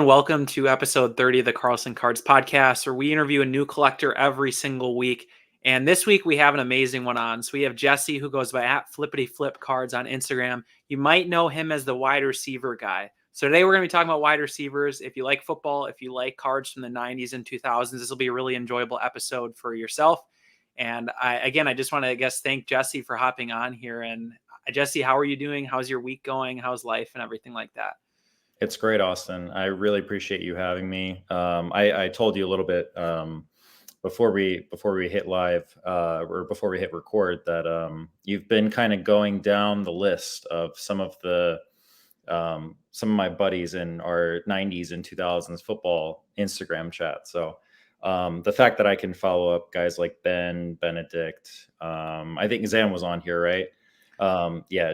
and welcome to episode 30 of the Carlson Cards podcast, where we interview a new collector every single week. And this week we have an amazing one on. So we have Jesse, who goes by @Flippity_Flip_Cards on Instagram. You might know him as the wide receiver guy. So today we're going to be talking about wide receivers. If you like football, if you like cards from the 90s and 2000s, this will be a really enjoyable episode for yourself. And I just want to, thank Jesse for hopping on here. And Jesse, how are you doing? How's your week going? How's life and everything like that? It's great, Austin. I really appreciate you having me. I told you a little bit before we hit live or before we hit record that you've been kind of going down the list of some of my buddies in our 90s and 2000s football Instagram chat. So the fact that I can follow up guys like Ben, Benedict, I think Zan was on here, right?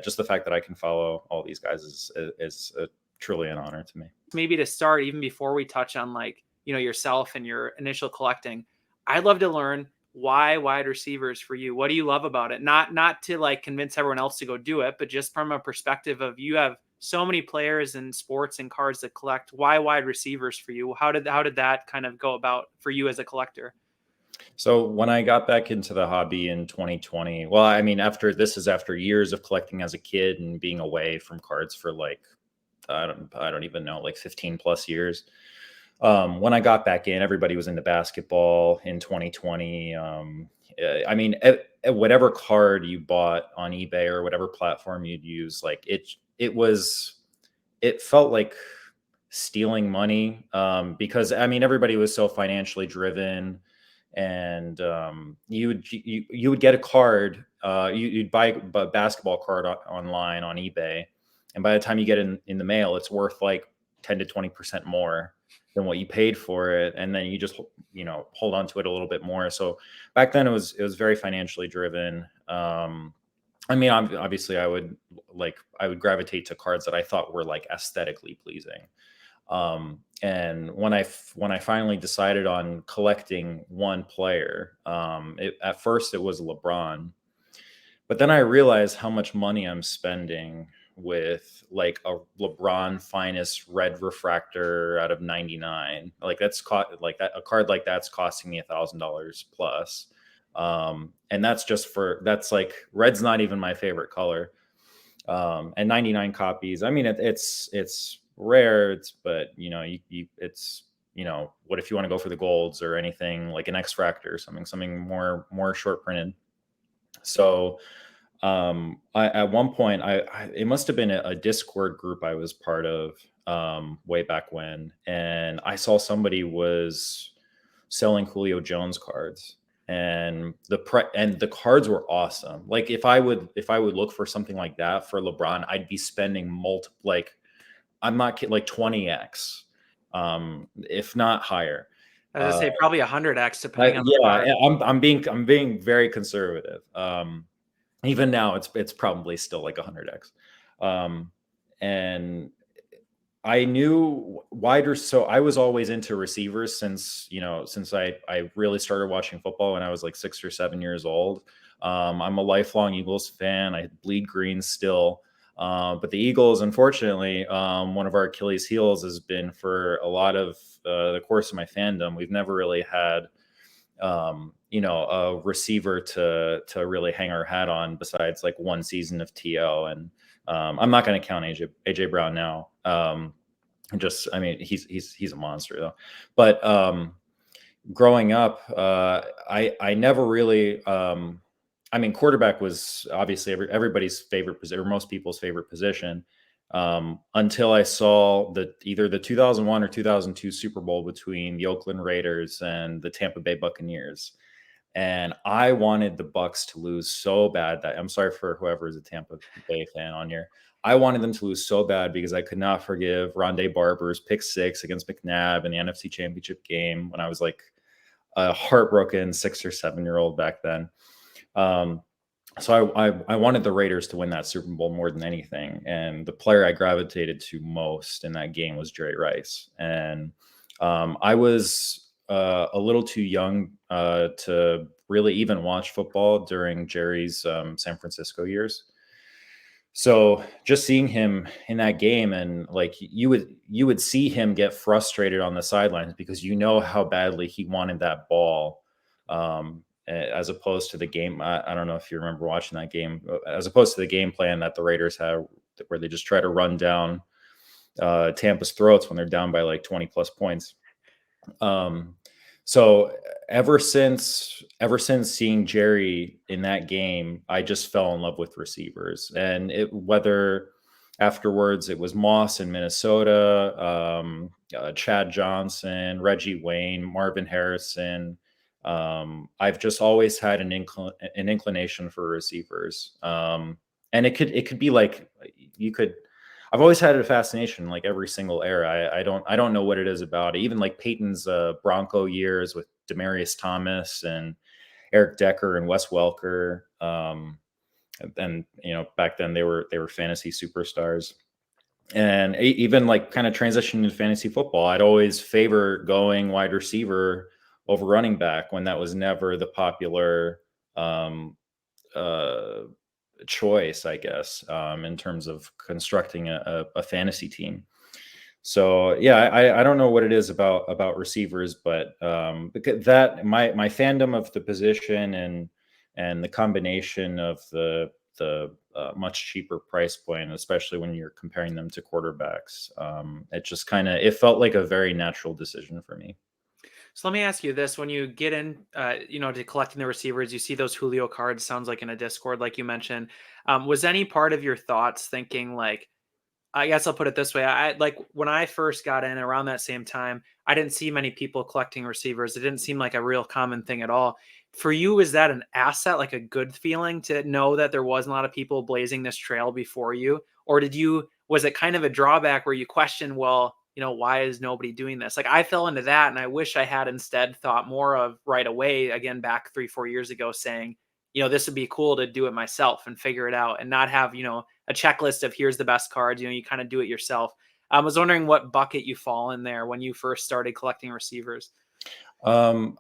Just the fact that I can follow all these guys is truly an honor to me. Maybe to start, even before we touch on yourself and your initial collecting, I'd love to learn why wide receivers for you. What do you love about it? Not to convince everyone else to go do it, but just from a perspective of you have so many players in sports and cards that collect. Why wide receivers for you? How did that kind of go about for you as a collector? So when I got back into the hobby in 2020, well, I mean, after years of collecting as a kid and being away from cards for I don't even know, 15 plus years. When I got back in, everybody was into basketball in 2020. I mean, whatever card you bought on eBay or whatever platform you'd use, it felt like stealing money because I mean, everybody was so financially driven, and you would get a card, you'd buy a basketball card online on eBay. And by the time you get in the mail, it's worth 10 to 20% more than what you paid for it. And then you just, hold on to it a little bit more. So back then it was very financially driven. I mean, obviously I would gravitate to cards that I thought were aesthetically pleasing. And when I finally decided on collecting one player, at first it was LeBron, but then I realized how much money I'm spending with a LeBron finest red refractor out of 99. That's a card like that's costing me $1,000 plus. And that's red's not even my favorite color. And 99 copies. I mean, it's rare, but what if you want to go for the golds or anything like an X-Fractor or something more short printed. So at one point it must have been a Discord group I was part of way back when, and I saw somebody was selling Julio Jones cards, and the cards were awesome. If I would look for something like that for LeBron, I'd be spending I'm not kidding, 20x, if not higher. I was gonna say probably 100x depending on the card. I'm being very conservative. Even now it's probably still 100x. And I knew wider. So I was always into receivers since I really started watching football when I was 6 or 7 years old. I'm a lifelong Eagles fan. I bleed green still. But the Eagles, unfortunately, one of our Achilles heels has been for a lot of the course of my fandom. We've never really had a receiver to really hang our hat on besides one season of TO. And I'm not going to count AJ Brown now. He's a monster though. But growing up, I never really, quarterback was obviously everybody's favorite position, or most people's favorite position, until I saw either the 2001 or 2002 Super Bowl between the Oakland Raiders and the Tampa Bay Buccaneers. And I wanted the Bucs to lose so bad that I'm sorry for whoever is a Tampa Bay fan on here. I wanted them to lose so bad because I could not forgive Rondé Barber's pick 6 against McNabb in the NFC Championship game when I was a heartbroken 6 or 7 year old back then. So I wanted the Raiders to win that Super Bowl more than anything. And the player I gravitated to most in that game was Jerry Rice. And I was a little too young to really even watch football during Jerry's San Francisco years. So just seeing him in that game, and like you would see him get frustrated on the sidelines because you know how badly he wanted that ball, as opposed to the game. I don't know if you remember watching that game, as opposed to the game plan that the Raiders have, where they just try to run down Tampa's throats when they're down by like 20 plus points. Um, so ever since seeing Jerry in that game, I just fell in love with receivers, and whether afterwards it was Moss in Minnesota, Chad Johnson, Reggie Wayne, Marvin Harrison. I've just always had an inclination for receivers, and it could be like you could. I've always had a fascination, like every single era. I don't know what it is about it. Even like Peyton's Bronco years with Demarius Thomas and Eric Decker and Wes Welker. And back then they were fantasy superstars. And even like kind of transitioning to fantasy football, I'd always favor going wide receiver over running back when that was never the popular um, uh, choice, I guess, in terms of constructing a fantasy team. So yeah, I don't know what it is about receivers, but because that my fandom of the position and the combination of the much cheaper price point, especially when you're comparing them to quarterbacks, it just it felt like a very natural decision for me. So let me ask you this: when you get in, to collecting the receivers, you see those Julio cards. Sounds like in a Discord, like you mentioned. Was any part of your thoughts thinking like, I guess I'll put it this way. I like when I first got in around that same time, I didn't see many people collecting receivers. It didn't seem like a real common thing at all. For you, is that an asset, like a good feeling to know that there wasn't a lot of people blazing this trail before you? Or was it kind of a drawback where you question, well, why is nobody doing this? Like I fell into that and I wish I had instead thought more of right away, again, back 3, 4 years ago saying, this would be cool to do it myself and figure it out and not have, a checklist of here's the best cards. You kind of do it yourself. I was wondering what bucket you fall in there when you first started collecting receivers. Um,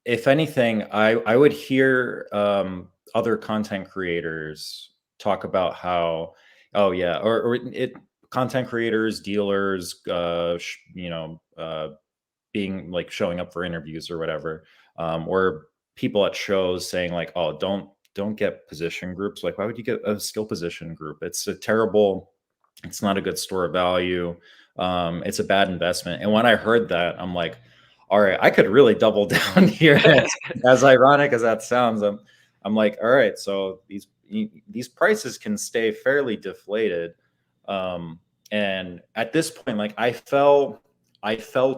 if anything, I would hear other content creators talk about how, oh yeah, or it content creators, dealers, being like showing up for interviews or whatever, or people at shows saying like, oh, don't get position groups. Like, why would you get a skill position group? It's not a good store of value. It's a bad investment. And when I heard that, I'm like, all right, I could really double down here. As ironic as that sounds, I'm like, all right, so these prices can stay fairly deflated. And at this point, like I fell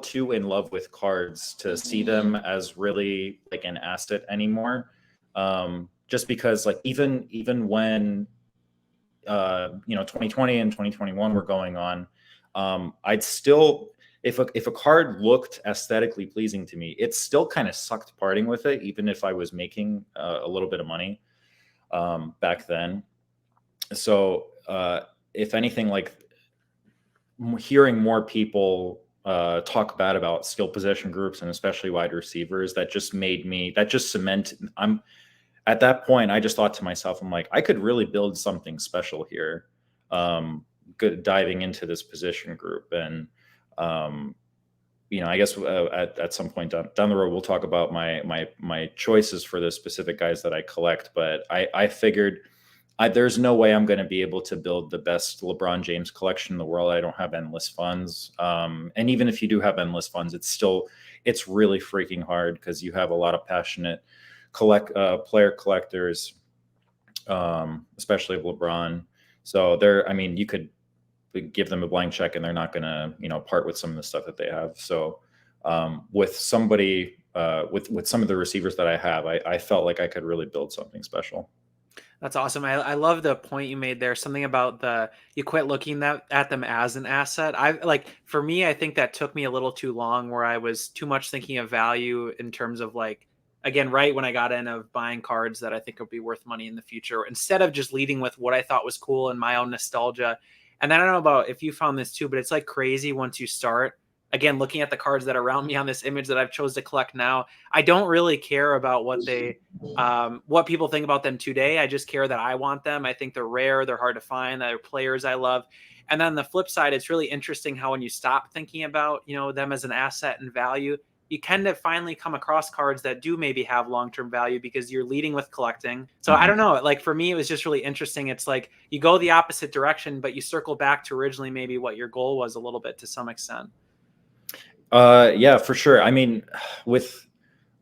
too in love with cards to see them as really like an asset anymore. Just because like even when 2020 and 2021 were going on, I'd still, if a card looked aesthetically pleasing to me, it still kind of sucked parting with it, even if I was making a little bit of money back then. So if anything, like hearing more people talk bad about skill position groups and especially wide receivers, that just cemented. I'm At that point, I just thought to myself, I'm like, I could really build something special here. Good diving into this position group, and I guess at some point down the road, we'll talk about my choices for the specific guys that I collect. But I figured there's no way I'm going to be able to build the best LeBron James collection in the world. I don't have endless funds. And even if you do have endless funds, it's really freaking hard because you have a lot of passionate player collectors, especially of LeBron. So you could give them a blank check and they're not going to, part with some of the stuff that they have. So with somebody, with some of the receivers that I have, I felt like I could really build something special. That's awesome. I love the point you made there. Something about you quit looking at them as an asset. For me, I think that took me a little too long where I was too much thinking of value in terms of like, again, right when I got in of buying cards that I think would be worth money in the future, instead of just leading with what I thought was cool and my own nostalgia. And then I don't know about if you found this too, but it's like crazy once you start again, looking at the cards that are around me on this image that I've chose to collect now, I don't really care about what people think about them today. I just care that I want them. I think they're rare, they're hard to find, they're players I love. And then the flip side, it's really interesting how when you stop thinking about, them as an asset and value, you kind of finally come across cards that do maybe have long-term value because you're leading with collecting. So I don't Mhm. know, like for me, it was just really interesting. It's like you go the opposite direction, but you circle back to originally maybe what your goal was a little bit to some extent. Yeah, for sure. I mean, with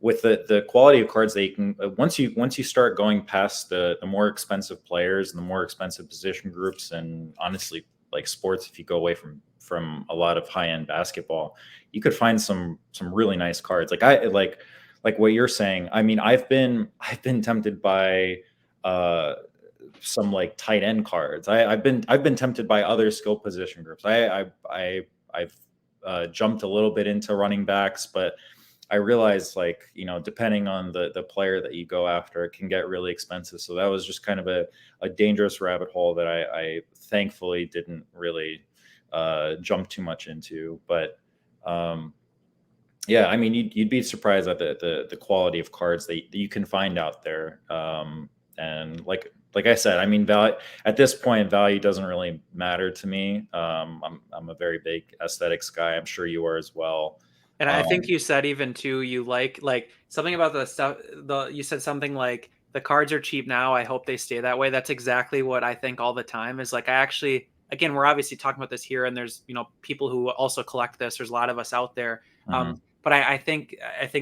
the quality of cards that you can once you start going past the more expensive players and the more expensive position groups, and honestly, like sports, if you go away from a lot of high end basketball, you could find some really nice cards. Like what you're saying. I mean, I've been tempted by uh some like tight end cards. I've been tempted by other skill position groups. I've jumped a little bit into running backs, but I realized, like, depending on the player that you go after, it can get really expensive. So that was just kind of a dangerous rabbit hole that I thankfully didn't really jump too much into. But um, yeah, I mean, you'd be surprised at the quality of cards that you can find out there. And like I said, I mean, value at this point, value doesn't really matter to me. I'm a very big aesthetics guy. I'm sure you are as well. And I think Um, you said even too, you like something about the stuff. You said something like the cards are cheap now. I hope they stay that way. That's exactly what I think all the time. Is like I actually, again, we're obviously talking about this here, and there's people who also collect this. There's a lot of us out there. mhm. But I think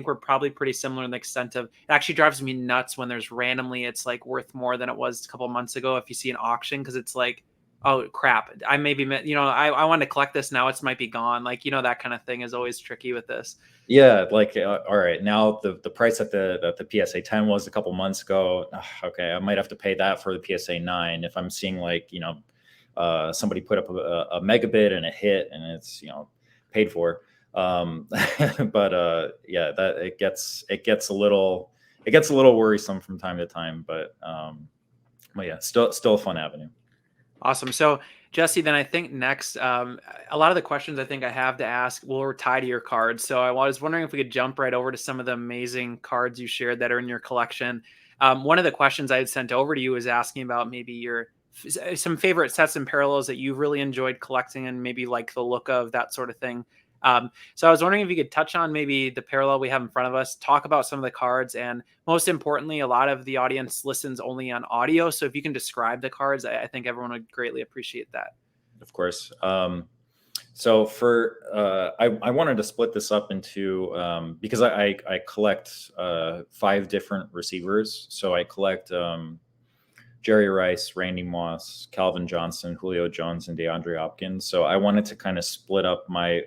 we're probably pretty similar in the extent of it actually drives me nuts when there's randomly it's like worth more than it was a couple months ago if you see an auction because it's like, oh crap, I maybe I want to collect this now, it's might be gone, like that kind of thing is always tricky with this. Yeah, like, all right, now the price that the PSA 10 was a couple months ago. Ugh, okay, I might have to pay that for the PSA 9 if I'm seeing, like, somebody put up a megabit and a hit and it's paid for. Um, but yeah, that it gets a little worrisome from time to time. But yeah, still a fun avenue. Awesome. So, Jesse, then I think next, a lot of the questions I think I have to ask will tie to your cards. So, I was wondering if we could jump right over to some of the amazing cards you shared that are in your collection. One of the questions I had sent over to you was asking about maybe some favorite sets and parallels that you've really enjoyed collecting and maybe like the look of that sort of thing. So I was wondering if you could touch on maybe the parallel we have in front of us, talk about some of the cards, and most importantly, a lot of the audience listens only on audio. So if you can describe the cards, I think everyone would greatly appreciate that. Of course. So I wanted to split this up into because I collect 5 different receivers. So I collect Jerry Rice, Randy Moss, Calvin Johnson, Julio Jones, and DeAndre Hopkins. So I wanted to kind of split up my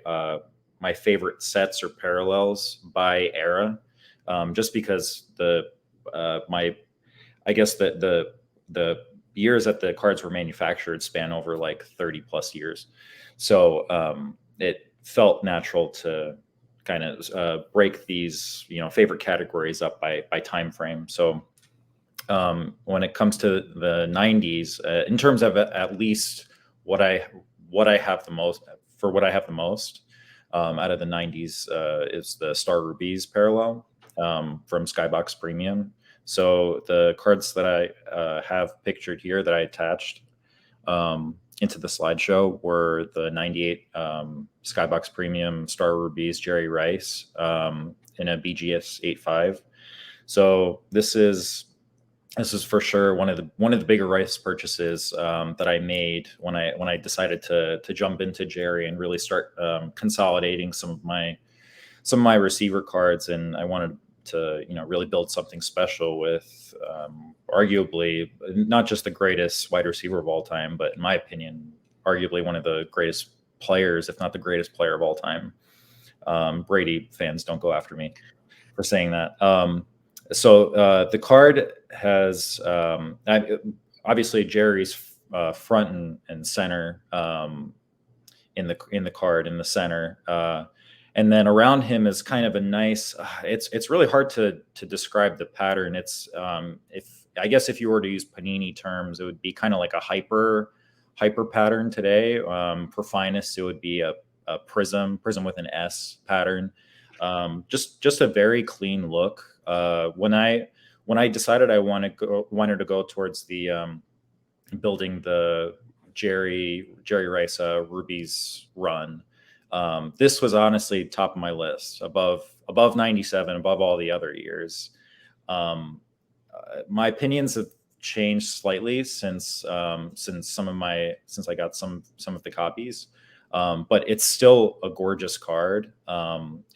favorite sets or parallels by era, just because my I guess the years that the cards were manufactured span over like 30 plus years. So it felt natural to kind of break these favorite categories up by time frame. So when it comes to the 90s, in terms of at least what I what I have the most for what I have the most out of the 90s is the Star Rubies parallel from Skybox Premium. So the cards that I have pictured here that I attached into the slideshow were the 98 Skybox Premium Star Rubies Jerry Rice in a BGS 85. So this is for sure one of the bigger Rice purchases that I made when I decided to jump into Jerry and really start consolidating some of my receiver cards, and I wanted to really build something special with arguably not just the greatest wide receiver of all time, but in my opinion, arguably one of the greatest players, if not the greatest player of all time. Brady fans don't go after me for saying that. So the card has obviously Jerry's front and center in the card in the center, and then around him is kind of a nice. It's really hard to describe the pattern. It's if I guess if you were to use Panini terms, it would be kind of like a hyper pattern today. For finest, it would be prism with an S pattern. Just a very clean look. When I decided I wanted to go towards the building the Jerry Rice rubies run, this was honestly top of my list, above 97, above all the other years. My opinions have changed slightly since since I got some of the copies. But it's still a gorgeous card.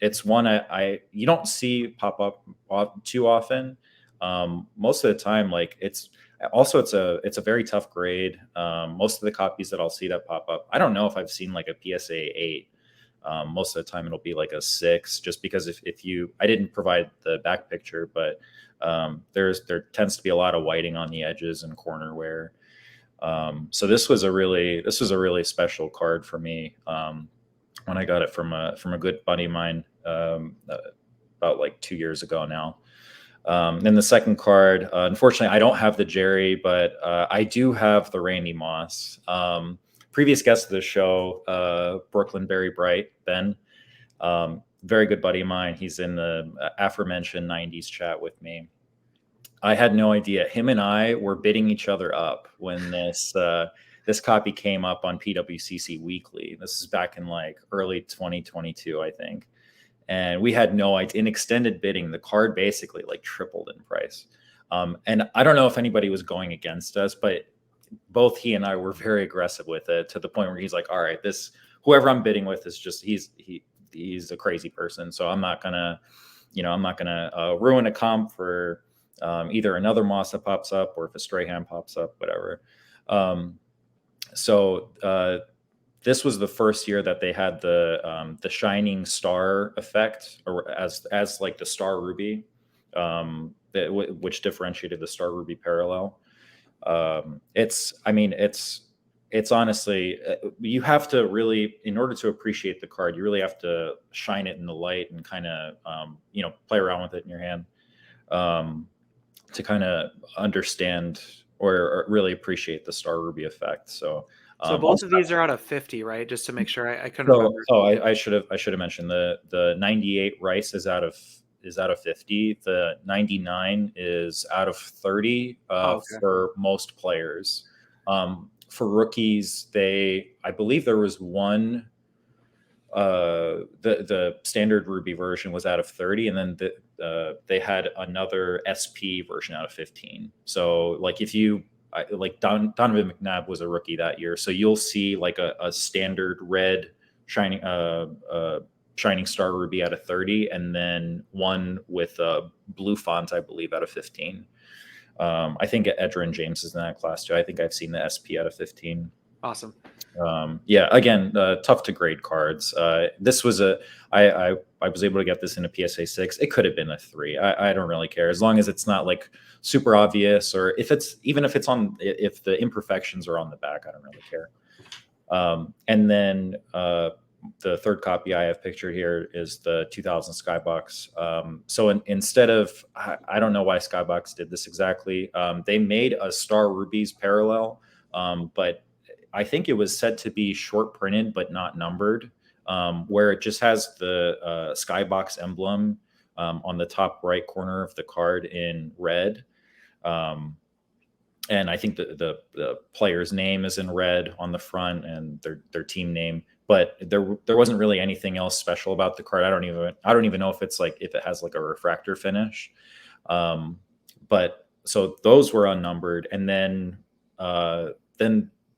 It's one I you don't see pop up too often. Most of the time, like it's a very tough grade. Most of the copies that I'll see that pop up, I don't know if I've seen like a PSA 8. Most of the time it'll be like a 6, just because if you, I didn't provide the back picture, but there tends to be a lot of whiting on the edges and corner wear. So this was a really special card for me when I got it from a good buddy of mine about like 2 years ago now. Then the second card, unfortunately, I don't have the Jerry, but I do have the Randy Moss. Previous guest of the show, Brooklyn Berry Bright, Ben, very good buddy of mine. He's in the aforementioned 90s chat with me. I had no idea. Him and I were bidding each other up when this copy came up on PWCC Weekly. This is back in like early 2022, I think. And we had no idea. In extended bidding, the card basically like tripled in price. And I don't know if anybody was going against us, but both he and I were very aggressive with it, to the point where he's like, all right, whoever I'm bidding with is just, he's a crazy person. So I'm not gonna ruin a comp for either another Moss that pops up, or if a Strahan pops up, whatever. This was the first year that they had the shining star effect, or as like the star ruby, which differentiated the star ruby parallel. It's honestly, you have to really, in order to appreciate the card, you really have to shine it in the light and kind of play around with it in your hand to kind of understand or really appreciate the star ruby effect. So both of these are out of 50, right? Just to make sure, I couldn't remember. I should have mentioned the 98 Rice is out of 50. The 99 is out of 30 for most players. For rookies, I believe there was one. The standard Ruby version was out of 30, and then they had another SP version out of 15. So like Donovan McNabb was a rookie that year, so you'll see like a standard red shining star ruby out of 30, and then one with blue font, I believe, out of 15. I think Edrin James is in that class too. I think I've seen the SP out of 15. Awesome. Yeah, again, tough to grade cards. This was I was able to get this in a PSA 6. It could have been a 3. I don't really care, as long as it's not like super obvious, or if the imperfections are on the back, I don't really care. And then the third copy I have pictured here is the 2000 Skybox. So instead of, I don't know why Skybox did this exactly. They made a Star Rubies parallel, but I think it was said to be short printed but not numbered, where it just has the Skybox emblem on the top right corner of the card in red. And I think the player's name is in red on the front, and their team name. But there wasn't really anything else special about the card. I don't even know if it has like a refractor finish. But so those were unnumbered, and then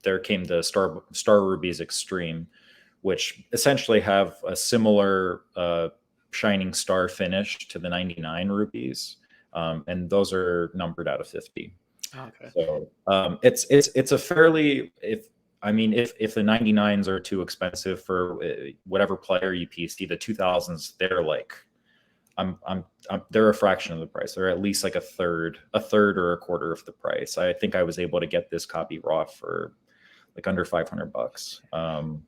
there came the Star Rubies Extreme, which essentially have a similar shining star finish to the 99 rubies, and those are numbered out of 50. Okay. So it's a fairly, if the 99s are too expensive for whatever player you PC, the 2000s, they're like, they're a fraction of the price. They're at least like a third or a quarter of the price. I think I was able to get this copy raw for like under $500,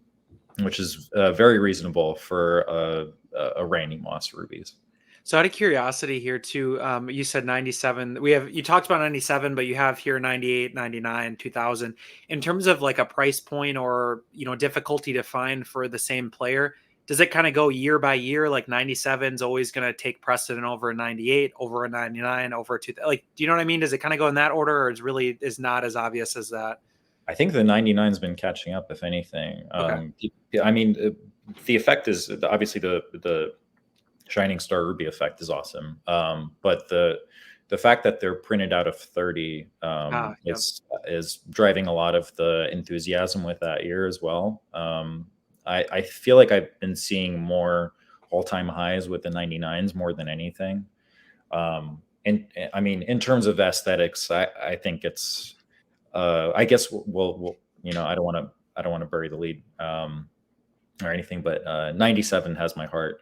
which is very reasonable for a Randy Moss rubies. So out of curiosity here too, you said 97. You talked about 97, but you have here 98, 99, 2000. In terms of like a price point or, difficulty to find for the same player, does it kind of go year by year? Like 97 is always going to take precedent over a 98, over a 99, over a 2. Like, do you know what I mean? Does it kind of go in that order, or is not as obvious as that? I think the 99's been catching up, if anything. Okay. I mean, the effect is obviously the Shining Star Ruby effect is awesome. But the fact that they're printed out of 30 Yep. is driving a lot of the enthusiasm with that year as well. I feel like I've been seeing more all-time highs with the 99s more than anything. And I mean, in terms of aesthetics, I think it's I guess we'll I don't want to bury the lead or anything, but 97 has my heart.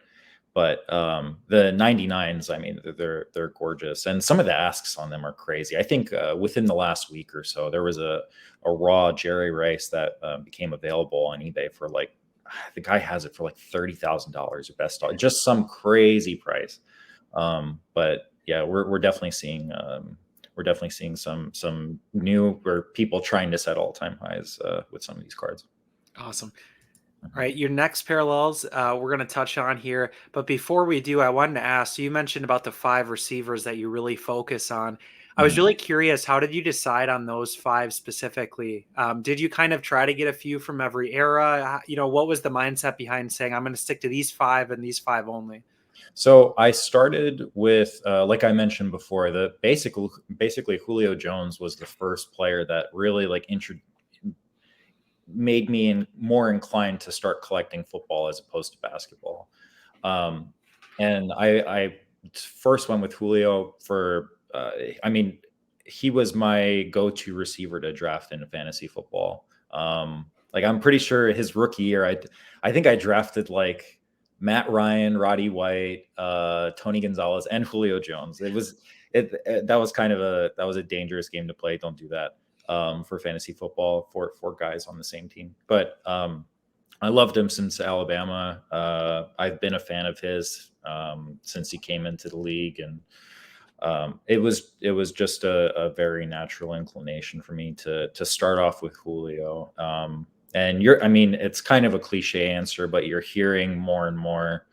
But the 99s, I mean, they're gorgeous, and some of the asks on them are crazy. I think within the last week or so, there was a raw Jerry Rice that became available on eBay for like, the guy has it for like $30,000 or best, just some crazy price. But yeah, we're definitely seeing some new or people trying to set all time highs with some of these cards. Awesome. All right, your next parallels we're going to touch on here. But before we do, I wanted to ask, so you mentioned about the 5 receivers that you really focus on. I was Mhm. really curious, how did you decide on those 5 specifically? Did you kind of try to get a few from every era? What was the mindset behind saying, I'm going to stick to these 5 and these 5 only? So I started with, like I mentioned before, basically Julio Jones was the first player that really like made me more inclined to start collecting football as opposed to basketball. Um, and I first went with Julio for, I mean, he was my go-to receiver to draft in fantasy football. Like I'm pretty sure his rookie year, I think I drafted like Matt Ryan, Roddy White, Tony Gonzalez, and Julio Jones. That was that was a dangerous game to play. Don't do that for fantasy football for four guys on the same team. But I loved him since Alabama. I've been a fan of his since he came into the league, and it was just a very natural inclination for me to start off with Julio. And I mean, it's kind of a cliche answer, but you're hearing more and more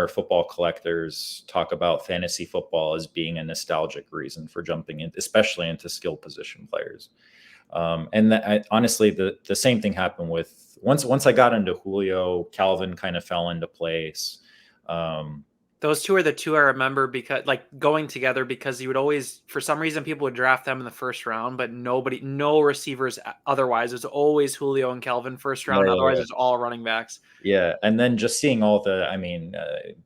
football collectors talk about fantasy football as being a nostalgic reason for jumping in, especially into skill position players. Honestly, the same thing happened with once I got into Julio, Calvin kind of fell into place. Those two are the two I remember, because like going together, because you would always, for some reason, people would draft them in the first round, but no receivers otherwise. It's always Julio and Calvin first round. Otherwise, Yeah, it's all running backs. yeah, and then just seeing all the, I mean,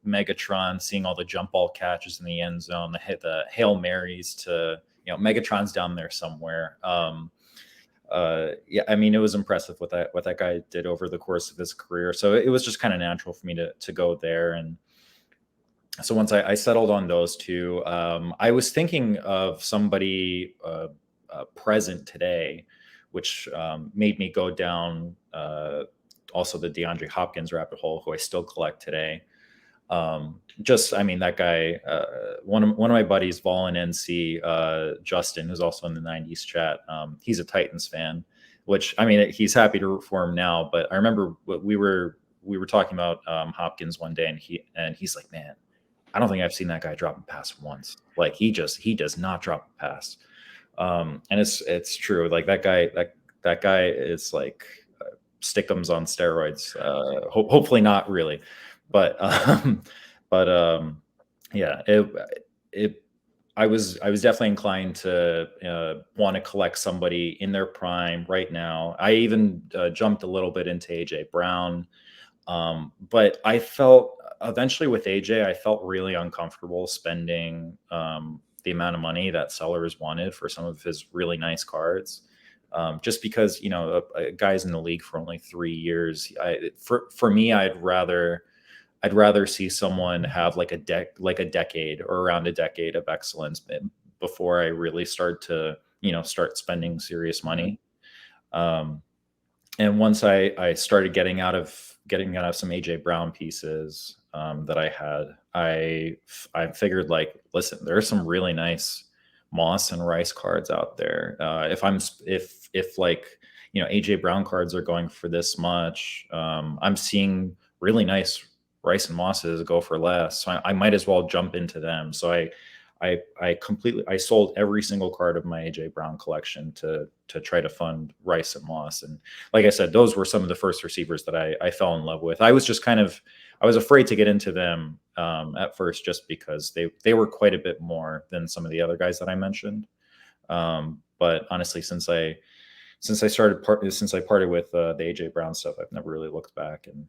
Megatron, seeing all the jump ball catches in the end zone, the Hail Marys to, Megatron's down there somewhere. Yeah, I mean, it was impressive what that guy did over the course of his career. So it was just kind of natural for me to go there. And so once I settled on those two, I was thinking of somebody present today, which made me go down also the DeAndre Hopkins rabbit hole, who I still collect today. I mean, that guy, one of my buddies, Vol and NC, Justin, who's also in the 90s chat, he's a Titans fan, which, I mean, he's happy to root for him now. But I remember we were talking about Hopkins one day, and he's like, man, I don't think I've seen that guy drop a pass once. Like he does not drop a pass. And it's true. Like that guy is like Stickums on steroids. Hopefully not really, but but yeah, I was definitely inclined to want to collect somebody in their prime right now. I even jumped a little bit into AJ Brown. But I felt eventually with AJ, I felt really uncomfortable spending the amount of money that sellers wanted for some of his really nice cards. Just because, a guy's in the league for only 3 years. For me, I'd rather see someone have like a decade or around a decade of excellence before I really start to, start spending serious money. And once I started getting out of some AJ Brown pieces, that I had, I figured like, listen, there are some really nice Moss and Rice cards out there. If like AJ Brown cards are going for this much, I'm seeing really nice Rice and Mosses go for less. So I might as well jump into them. So I sold every single card of my AJ Brown collection to try to fund Rice and Moss. And like I said, those were some of the first receivers that I fell in love with. I was afraid to get into them at first just because they were quite a bit more than some of the other guys that I mentioned. But honestly, since I parted with the AJ Brown stuff, I've never really looked back, and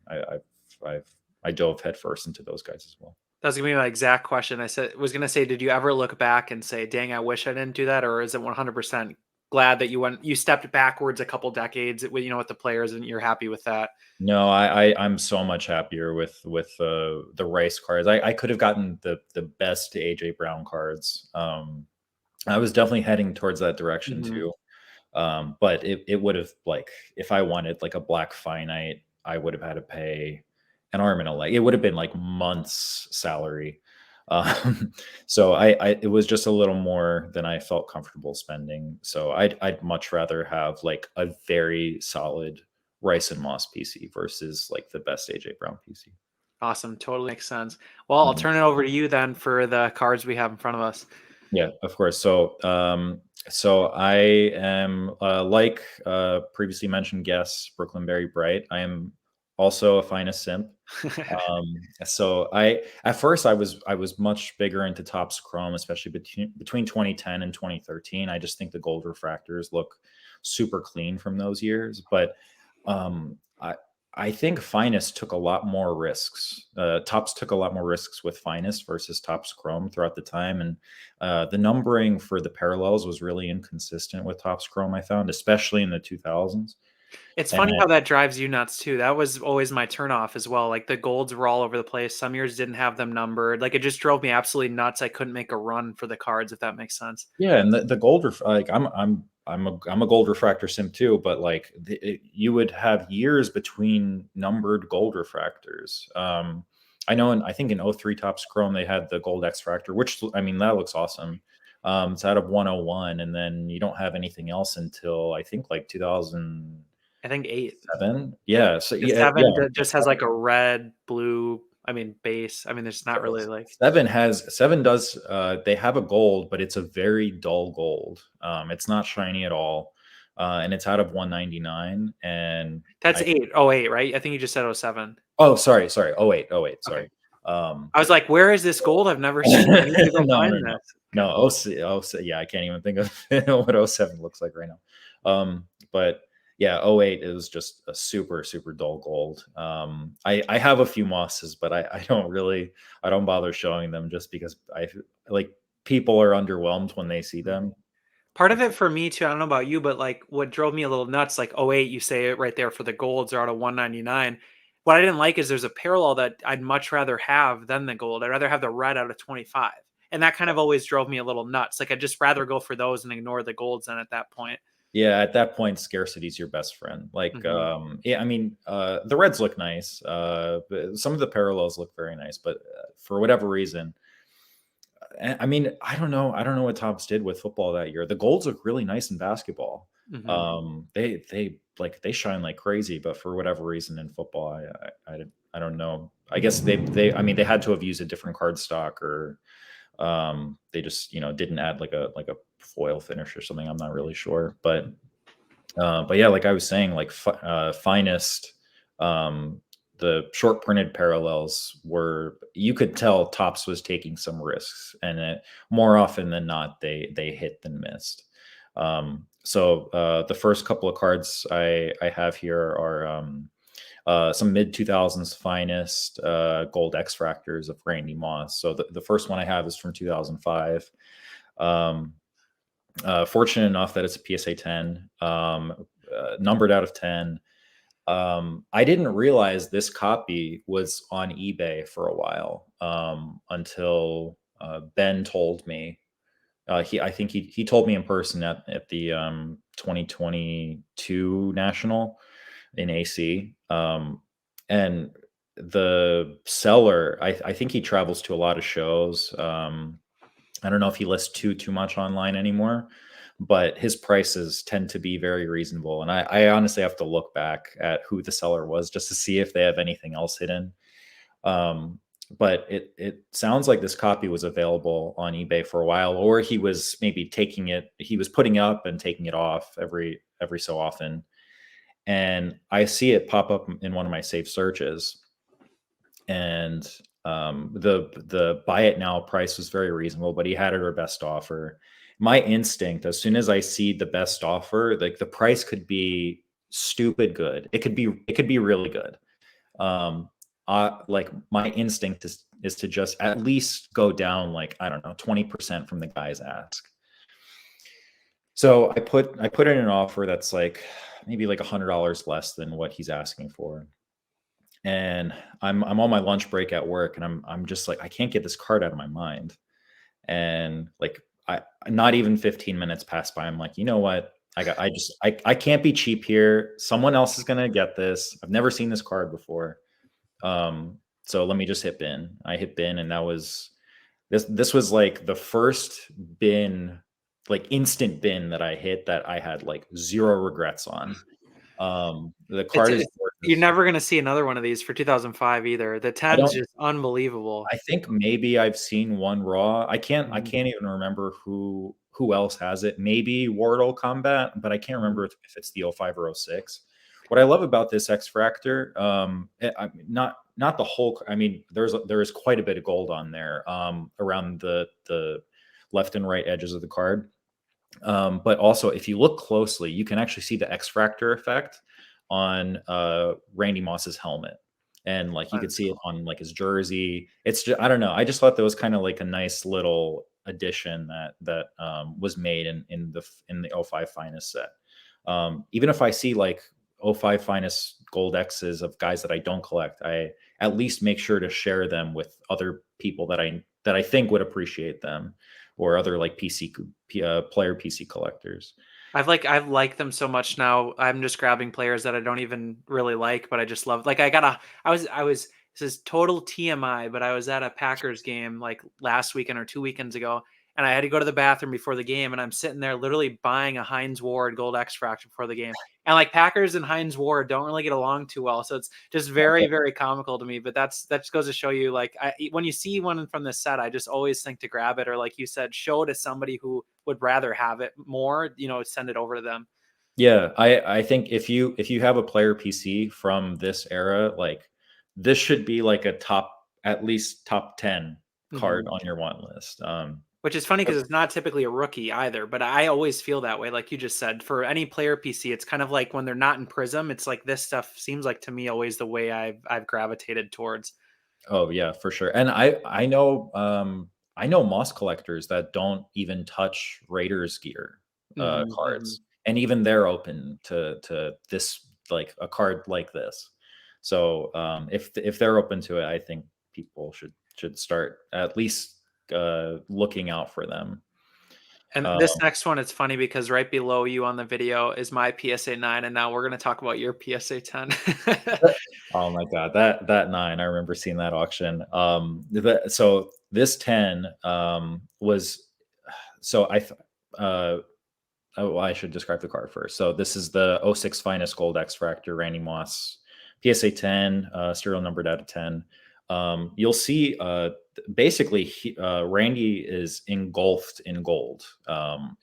I dove headfirst into those guys as well. That was gonna be my exact question. Was gonna say, did you ever look back and say, "Dang, I wish I didn't do that," or is it 100% glad that you stepped backwards a couple decades with the players and you're happy with that? No, I'm so much happier with the Rice cards. I could have gotten the best AJ Brown cards. I was definitely heading towards that direction Mhm. too. But it would have, like, if I wanted like a black finite, I would have had to pay an arm and a leg. It would have been like months salary. Um, so it was just a little more than I felt comfortable spending. So I'd much rather have like a very solid Rice and Moss PC versus like the best AJ Brown PC. Awesome. Totally makes sense. Well, I'll turn it over to you then for the cards we have in front of us. Yeah, of course. So I am like previously mentioned guest Brooklyn Berry Bright. I am also a finest simp. So at first I was much bigger into Topps Chrome, especially between 2010 and 2013. I just think the gold refractors look super clean from those years, but um, I think Finest took a lot more risks. Topps took a lot more risks with Finest versus Topps Chrome throughout the time, and the numbering for the parallels was really inconsistent with Topps Chrome. I found, especially in the 2000s. It's And funny how that drives you nuts too. That was always my turnoff as well. Like the golds were all over the place. Some years didn't have them numbered. Like it just drove me absolutely nuts. I couldn't make a run for the cards, if that makes sense. yeah, and the gold like I'm a gold refractor sim too, but like you would have years between numbered gold refractors. I know, and I think in '03 Topps Chrome they had the gold X Fractor, which I mean that looks awesome. It's out of 101, and then you don't have anything else until I think like 2007. I think eight. Yeah, so And yeah, seven yeah. just has like a red, blue. I mean, base. I mean, there's not really like. Seven does they have a gold, but it's a very dull gold. It's not shiny at all. And it's out of 199. And That's I eight. Oh, eight, right? I think you just said 07. oh sorry. Oh wait, Okay. sorry. Um I was like, where is this gold? I've never seen it. I need to go no, find no, no. this. No, yeah, I can't even think of what '07 looks like right now. But yeah, '08 is just a super, super dull gold. I have a few mosses, but I don't bother showing them just because like people are underwhelmed when they see Mhm. them. Part of it for me too, I don't know about you, but like what drove me a little nuts, like oh 08, you say it right there for the golds are out of 199. What I didn't like is there's a parallel that I'd much rather have than the gold. I'd rather have the red out of 25. And that kind of always drove me a little nuts. Like I'd just rather go for those and ignore the golds then at that point. Yeah, at that point, scarcity is your best friend. Like, Mhm. yeah, I mean, the reds look nice. But some of the parallels look very nice, but for whatever reason, I mean, I don't know what Topps did with football that year. The golds look really nice in basketball. Mhm. They shine like crazy, but for whatever reason in football, I don't know. I guess they I mean they had to have used a different card stock, or they just didn't add like a foil finish or something. I'm not really sure, but yeah, like I was saying, like finest, um, the short printed parallels were, you could tell Topps was taking some risks, and more often than not, they hit than missed. So the first couple of cards I have here are some mid 2000s finest gold X fractors of Randy Moss. So the first one I have is from 2005. Um, Fortunate enough that it's a PSA 10, numbered out of 10. I didn't realize this copy was on eBay for a while, until Ben told me. I think he told me in person at the 2022 National in AC. And the seller, I think he travels to a lot of shows. I don't know if he lists too much online anymore, but his prices tend to be very reasonable. And I honestly have to look back at who the seller was just to see if they have anything else hidden. Um, but it sounds like this copy was available on eBay for a while, or he was maybe he was putting up and taking it off every so often. And I see it pop up in one of my saved searches, and the buy it now price was very reasonable, but he had it at best offer. My instinct, as soon as I see the best offer, like the price could be stupid good, it could be really good. um like my instinct is to just at least go down, like, I don't know, 20% from the guy's ask. So I put in an offer that's like maybe like $100 less than what he's asking for. And I'm on my lunch break at work, and I'm just like, I can't get this card out of my mind. And like, I not even 15 minutes pass by. I'm like, you know what? I can't be cheap here. Someone else is gonna get this. I've never seen this card before. So let me just hit bin. I hit bin, and this was like the first bin, like instant bin that I hit that I had like zero regrets on. The It's card is you're gorgeous. never gonna see another one of these for 2005 either. The I 10's don't just unbelievable. I think maybe I've seen one raw. I Mhm, can't even remember who else has it. Maybe Wordle Combat, but I can't mhm. remember if it's the '05 or '06. What I love about this X Fractor, not the whole. I mean, there is quite a bit of gold on there, around the left and right edges of the card. But also, if you look closely, you can actually see the X Fractor effect on Randy Moss's helmet, and like you could Let's see it go. on like his jersey. It's just, I don't know. I just thought that was kind of like a nice little addition that was made in the '05 Finest set. Even if I see like '05 Finest gold X's of guys that I don't collect, I at least make sure to share them with other people that I think would appreciate them, or other like player PC collectors. I've liked them so much now. I'm just grabbing players that I don't even really like, but I just love. Like I was this is total TMI, but I was at a Packers game like last weekend or 2 weekends ago, and I had to go to the bathroom before the game, and I'm sitting there literally buying a Heinz Ward Gold X Fracture before the game. And like Packers and Heinz Ward don't really get along too well, so it's just very, very comical to me. But that just goes to show you, like, when you see one from this set, I just always think to grab it, or like you said, show it to somebody who would rather have it more, send it over to them. Yeah, I think if you have a player PC from this era, like this should be like a at least top 10 card Mhm. on your want list. Which is funny because it's not typically a rookie either, but I always feel that way. Like you just said, for any player PC, it's kind of like when they're not in Prism, it's like this stuff seems like to me always the way I've gravitated towards. Oh yeah, for sure. And I know moss collectors that don't even touch Raiders gear Mhm, mhm. cards. And even they're open to this, like a card like this. So if they're open to it, I think people should start at least looking out for them. And Uh, this next one, it's funny because right below you on the video is my PSA 9, and now we're going to talk about your PSA 10. oh my god, that nine, I remember seeing that auction. So this 10 was so I th- oh, well, I should describe the card first. So this is the '06 Finest Gold X Fractor Randy Moss PSA 10, serial numbered out of 10. You'll see basically Randy is engulfed in gold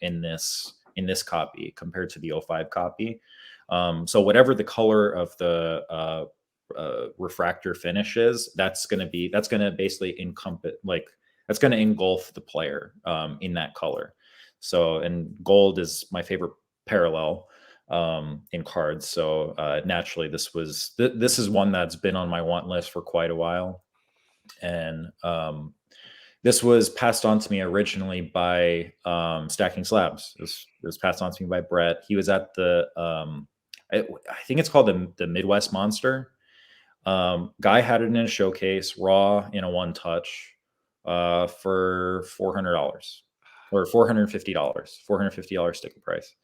in this copy compared to the '05 copy. So whatever the color of the refractor finish is, that's gonna basically encompass, like, that's gonna engulf the player in that color. So, and gold is my favorite parallel in cards. So naturally, this is one that's been on my want list for quite a while, and this was passed on to me originally by Stacking Slabs. It was passed on to me by Brett. He was at I think it's called the Midwest Monster. Guy had it in a showcase, raw in a one touch, for $400 or $450, $450 sticker price.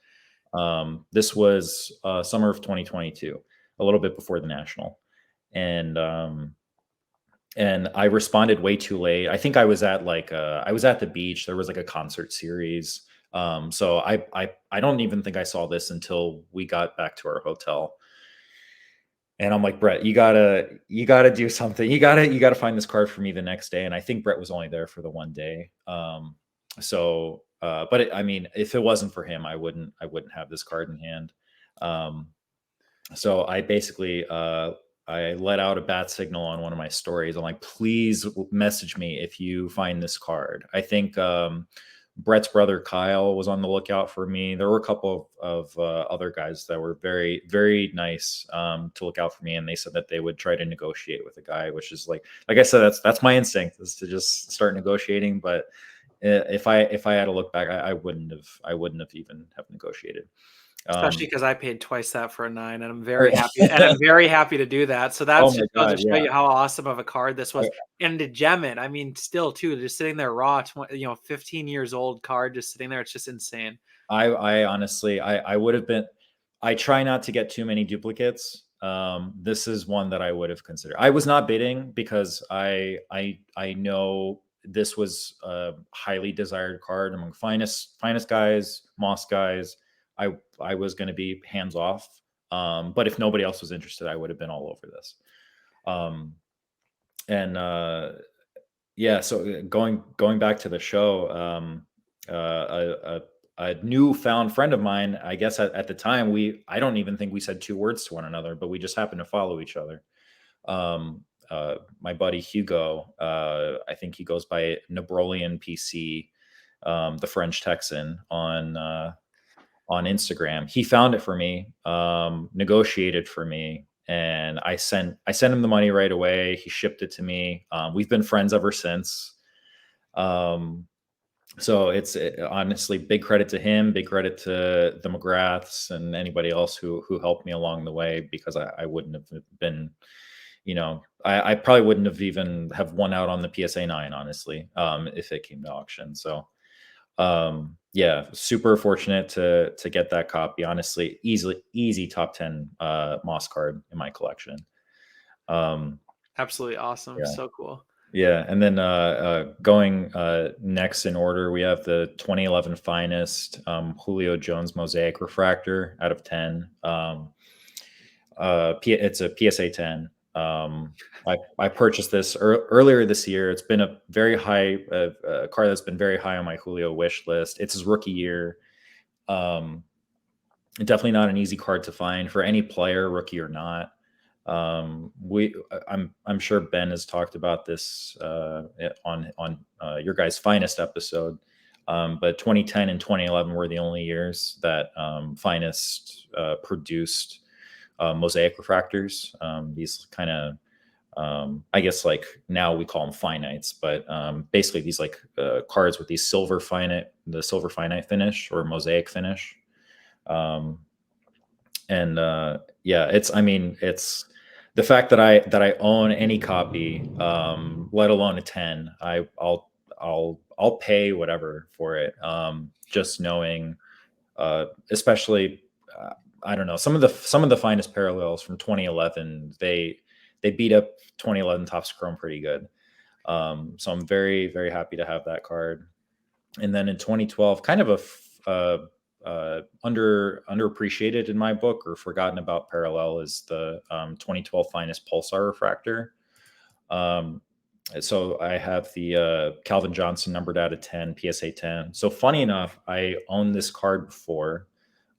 This was summer of 2022, a little bit before the national, and and I responded way too late. I think I was at like I was at the beach. There was like a concert series. So I don't even think I saw this until we got back to our hotel. And I'm like, Brett, you gotta do something. You gotta find this card for me the next day. And I think Brett was only there for the one day. But I mean, if it wasn't for him, I wouldn't have this card in hand. Um, so I basically I let out a bat signal on one of my stories. I'm like, please message me if you find this card. I think Brett's brother Kyle was on the lookout for me. There were a couple of other guys that were very, very nice to look out for me, and they said that they would try to negotiate with the guy, which is like I said, that's my instinct, is to just start negotiating. But if I had to look back, I wouldn't have even have negotiated. Especially Um, because I paid twice that for a 9, and I'm or- very happy, and I'm very happy to do that. So oh that's my just goes to god, show yeah. you how awesome of a card this was. I, And to gem it, I mean, still too, just sitting there raw, 15 years old card just sitting there, it's just insane. I honestly, I would have been. I try not to get too many duplicates. This is one that I would have considered. I was not bidding because I know this was a highly desired card among finest guys, Moss guys. I was going to be hands off. But if nobody else was interested, I would have been all over this. Um, and Yeah, so going back to the show, a newfound friend of mine, I guess at the time, I don't even think we said two words to one another, but we just happened to follow each other. My buddy Hugo, I think he goes by Nebrolian PC, the French Texan on Instagram. He found it for me, negotiated for me, and I sent him the money right away. He shipped it to me. We've been friends ever since. Um, so honestly, big credit to him, big credit to the McGraths and anybody else who helped me along the way, because I wouldn't have been, I probably wouldn't have even have won out on the PSA 9, honestly, if it came to auction. So yeah, super fortunate to get that copy. Honestly, easy top 10 Moss card in my collection. Um, Absolutely awesome. yeah. So cool. Yeah, and then going next in order, we have the 2011 finest Julio Jones Mosaic Refractor out of 10. It's a PSA 10. I purchased this earlier this year. It's been a very high card that's been very high on my Julio wish list. It's his rookie year. Um, Definitely not an easy card to find for any player, rookie or not. I'm sure Ben has talked about this on your guys' finest episode. But 2010 and 2011 were the only years that finest produced mosaic refractors. These kind of I guess like now we call them finites, but basically these like cards with these the silver finite finish or mosaic finish. Um, and Yeah, it's the fact that I own any copy, let alone a 10. I'll pay whatever for it, just knowing, especially, I don't know, some of the finest parallels from 2011, they beat up 2011 Topps Chrome pretty good. So I'm very, very happy to have that card. And then in 2012, kind of underappreciated in my book, or forgotten about parallel, is the 2012 finest pulsar refractor. Um, so I have the Calvin Johnson numbered out of 10 PSA 10. So funny enough, I owned this card before.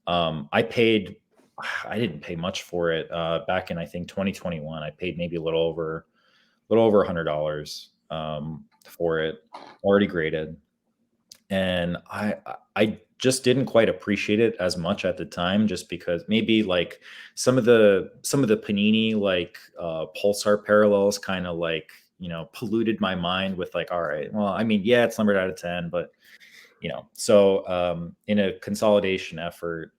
I didn't pay much for it back in, I think, 2021. I paid maybe a little over $100 for it, already graded. And I just didn't quite appreciate it as much at the time, just because maybe like some of the Panini like pulsar parallels kind of like, polluted my mind with like, all right, well, I mean, yeah, it's numbered out of 10, but so in a consolidation effort,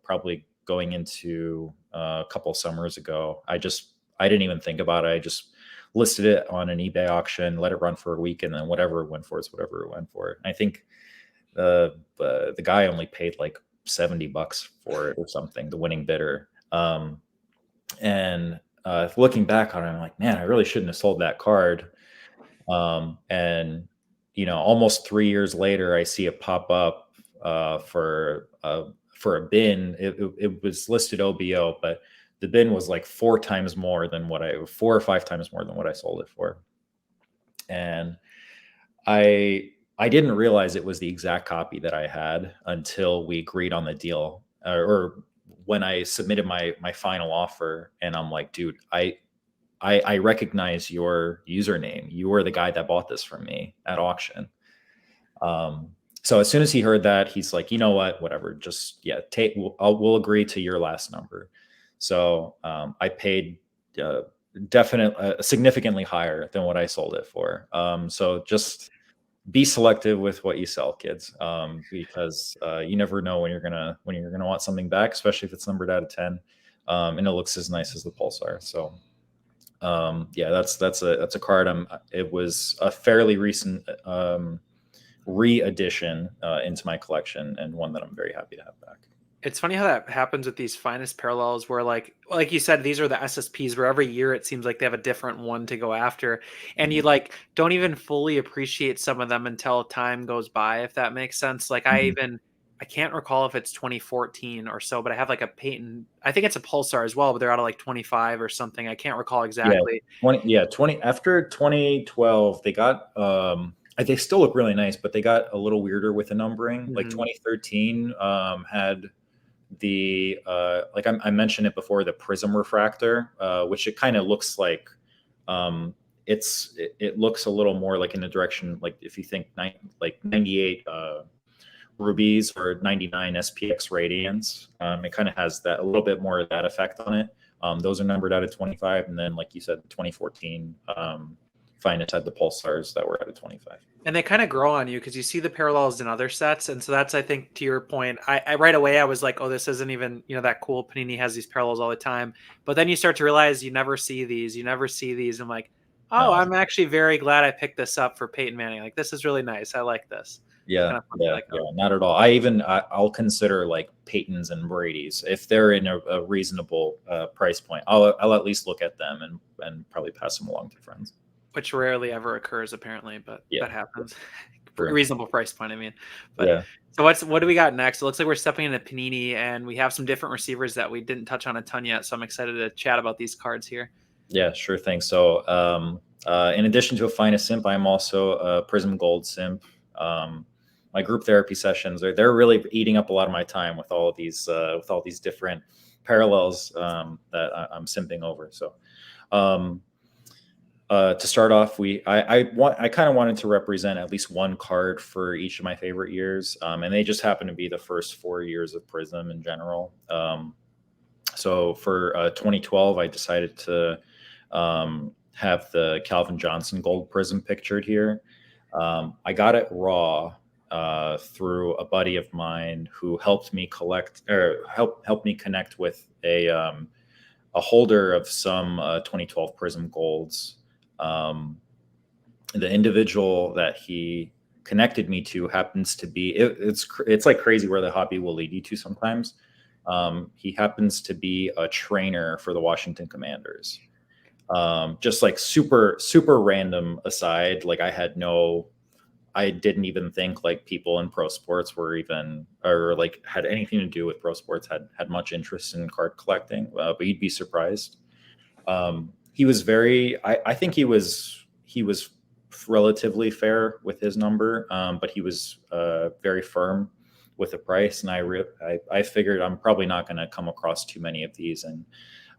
probably going into a couple summers ago, I didn't even think about it. I just listed it on an eBay auction, let it run for a week, and then whatever it went for is whatever it went for. I think the guy only paid like $70 for it or something, the winning bidder. And looking back on it, I'm like, man, I really shouldn't have sold that card. And almost 3 years later, I see it pop up for a bin. It was listed OBO, but the bin was like 4 or 5 times more than what I sold it for. And I didn't realize it was the exact copy that I had until we agreed on the deal, or when I submitted my final offer. And I'm like, dude, I recognize your username. You were the guy that bought this from me at auction. So as soon as he heard that, he's like, you know what, whatever, just we'll agree to your last number. So I paid significantly higher than what I sold it for. So just be selective with what you sell, kids, because you never know when you're gonna want something back, especially if it's numbered out of 10, and it looks as nice as the Pulsar. So yeah, that's a card. It was a fairly recent re-addition into my collection, and one that I'm very happy to have back. It's funny how that happens with these finest parallels where like you said, these are the SSPs where every year it seems like they have a different one to go after. And you like don't even fully appreciate some of them until time goes by, if that makes sense. Like Mhm. I can't recall if it's 2014 or so, but I have like a Peyton, I think it's a Pulsar as well, but they're out of like 25 or something. I can't recall Yeah, exactly. 20 after 2012, they got they still look really nice, but they got a little weirder with the numbering. Like Mhm. 2013 had the like I mentioned it before, the Prism refractor, which it kind of looks like it looks a little more like in the direction, like if you think like 98 rubies or 99 SPX radians. It kind of has that a little bit more of that effect on it. Those are numbered out of 25, and then like you said, 2014 finest had the pulsars that were out of 25. And they kind of grow on you because you see the parallels in other sets. And so that's, I think, to your point, I right away, I was like, oh, this isn't even, that cool. Panini has these parallels all the time. But then you start to realize you never see these. You never see these. I'm like, oh, No, I'm actually very glad I picked this up for Peyton Manning. Like, this is really nice. I like this. It's yeah, kind of fun. yeah, Like, yeah, oh, not at all. I'll consider like Peytons and Brady's if they're in a reasonable price point. I'll at least look at them and probably pass them along to friends. which rarely ever occurs, apparently, but Yeah, that happens. true. Reasonable price point, I mean. But Yeah, so what do we got next? It looks like we're stepping into Panini, and we have some different receivers that we didn't touch on a ton yet. So I'm excited to chat about these cards here. yeah, sure thing. So in addition to a finest simp, I'm also a Prism Gold simp. My group therapy sessions they're really eating up a lot of my time with all of these different parallels that I'm simping over. So um, to start off, I kind of wanted to represent at least one card for each of my favorite years, and they just happen to be the first 4 years of Prism in general. So for 2012, I decided to have the Calvin Johnson Gold Prism pictured here. I got it raw through a buddy of mine who helped me collect or helped me connect with a holder of some 2012 Prism Golds. Um, the individual that he connected me to happens to be it's like crazy where the hobby will lead you to sometimes. He happens to be a trainer for the Washington Commanders. Just like super random aside, like I didn't even think like people in pro sports were even or like had anything to do with pro sports had much interest in card collecting, but you'd be surprised. He was I think he was relatively fair with his number, but he was very firm with the price, and I figured I'm probably not going to come across too many of these. And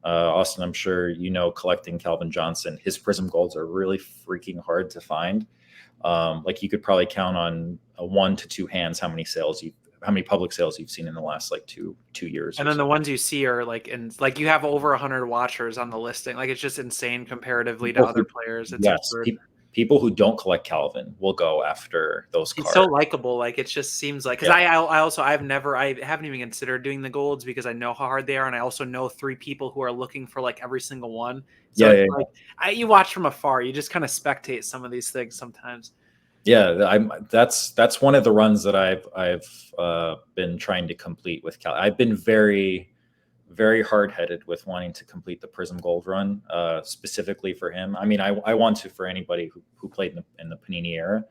Austin, I'm sure collecting Calvin Johnson, his Prism Golds are really freaking hard to find. Like you could probably count on one to two hands how many public sales you've seen in the last like two years And or then the so. ones you see are like you have over 100 watchers on the listing. Like it's just insane comparatively to People other who players. It's Yes, absurd. people who don't collect Calvin will go after those He's so cards. likable. Like it just seems like because Yeah, I haven't even considered doing the golds because I know how hard they are, and I also know three people who are looking for like every single one. So yeah, it's yeah, like you watch from afar. You just kind of spectate some of these things sometimes. yeah. That's one of the runs that I've been trying to complete with Cal. I've been very very hard-headed with wanting to complete the Prism Gold run, specifically for him. I mean, I want to for anybody who played in the Panini era.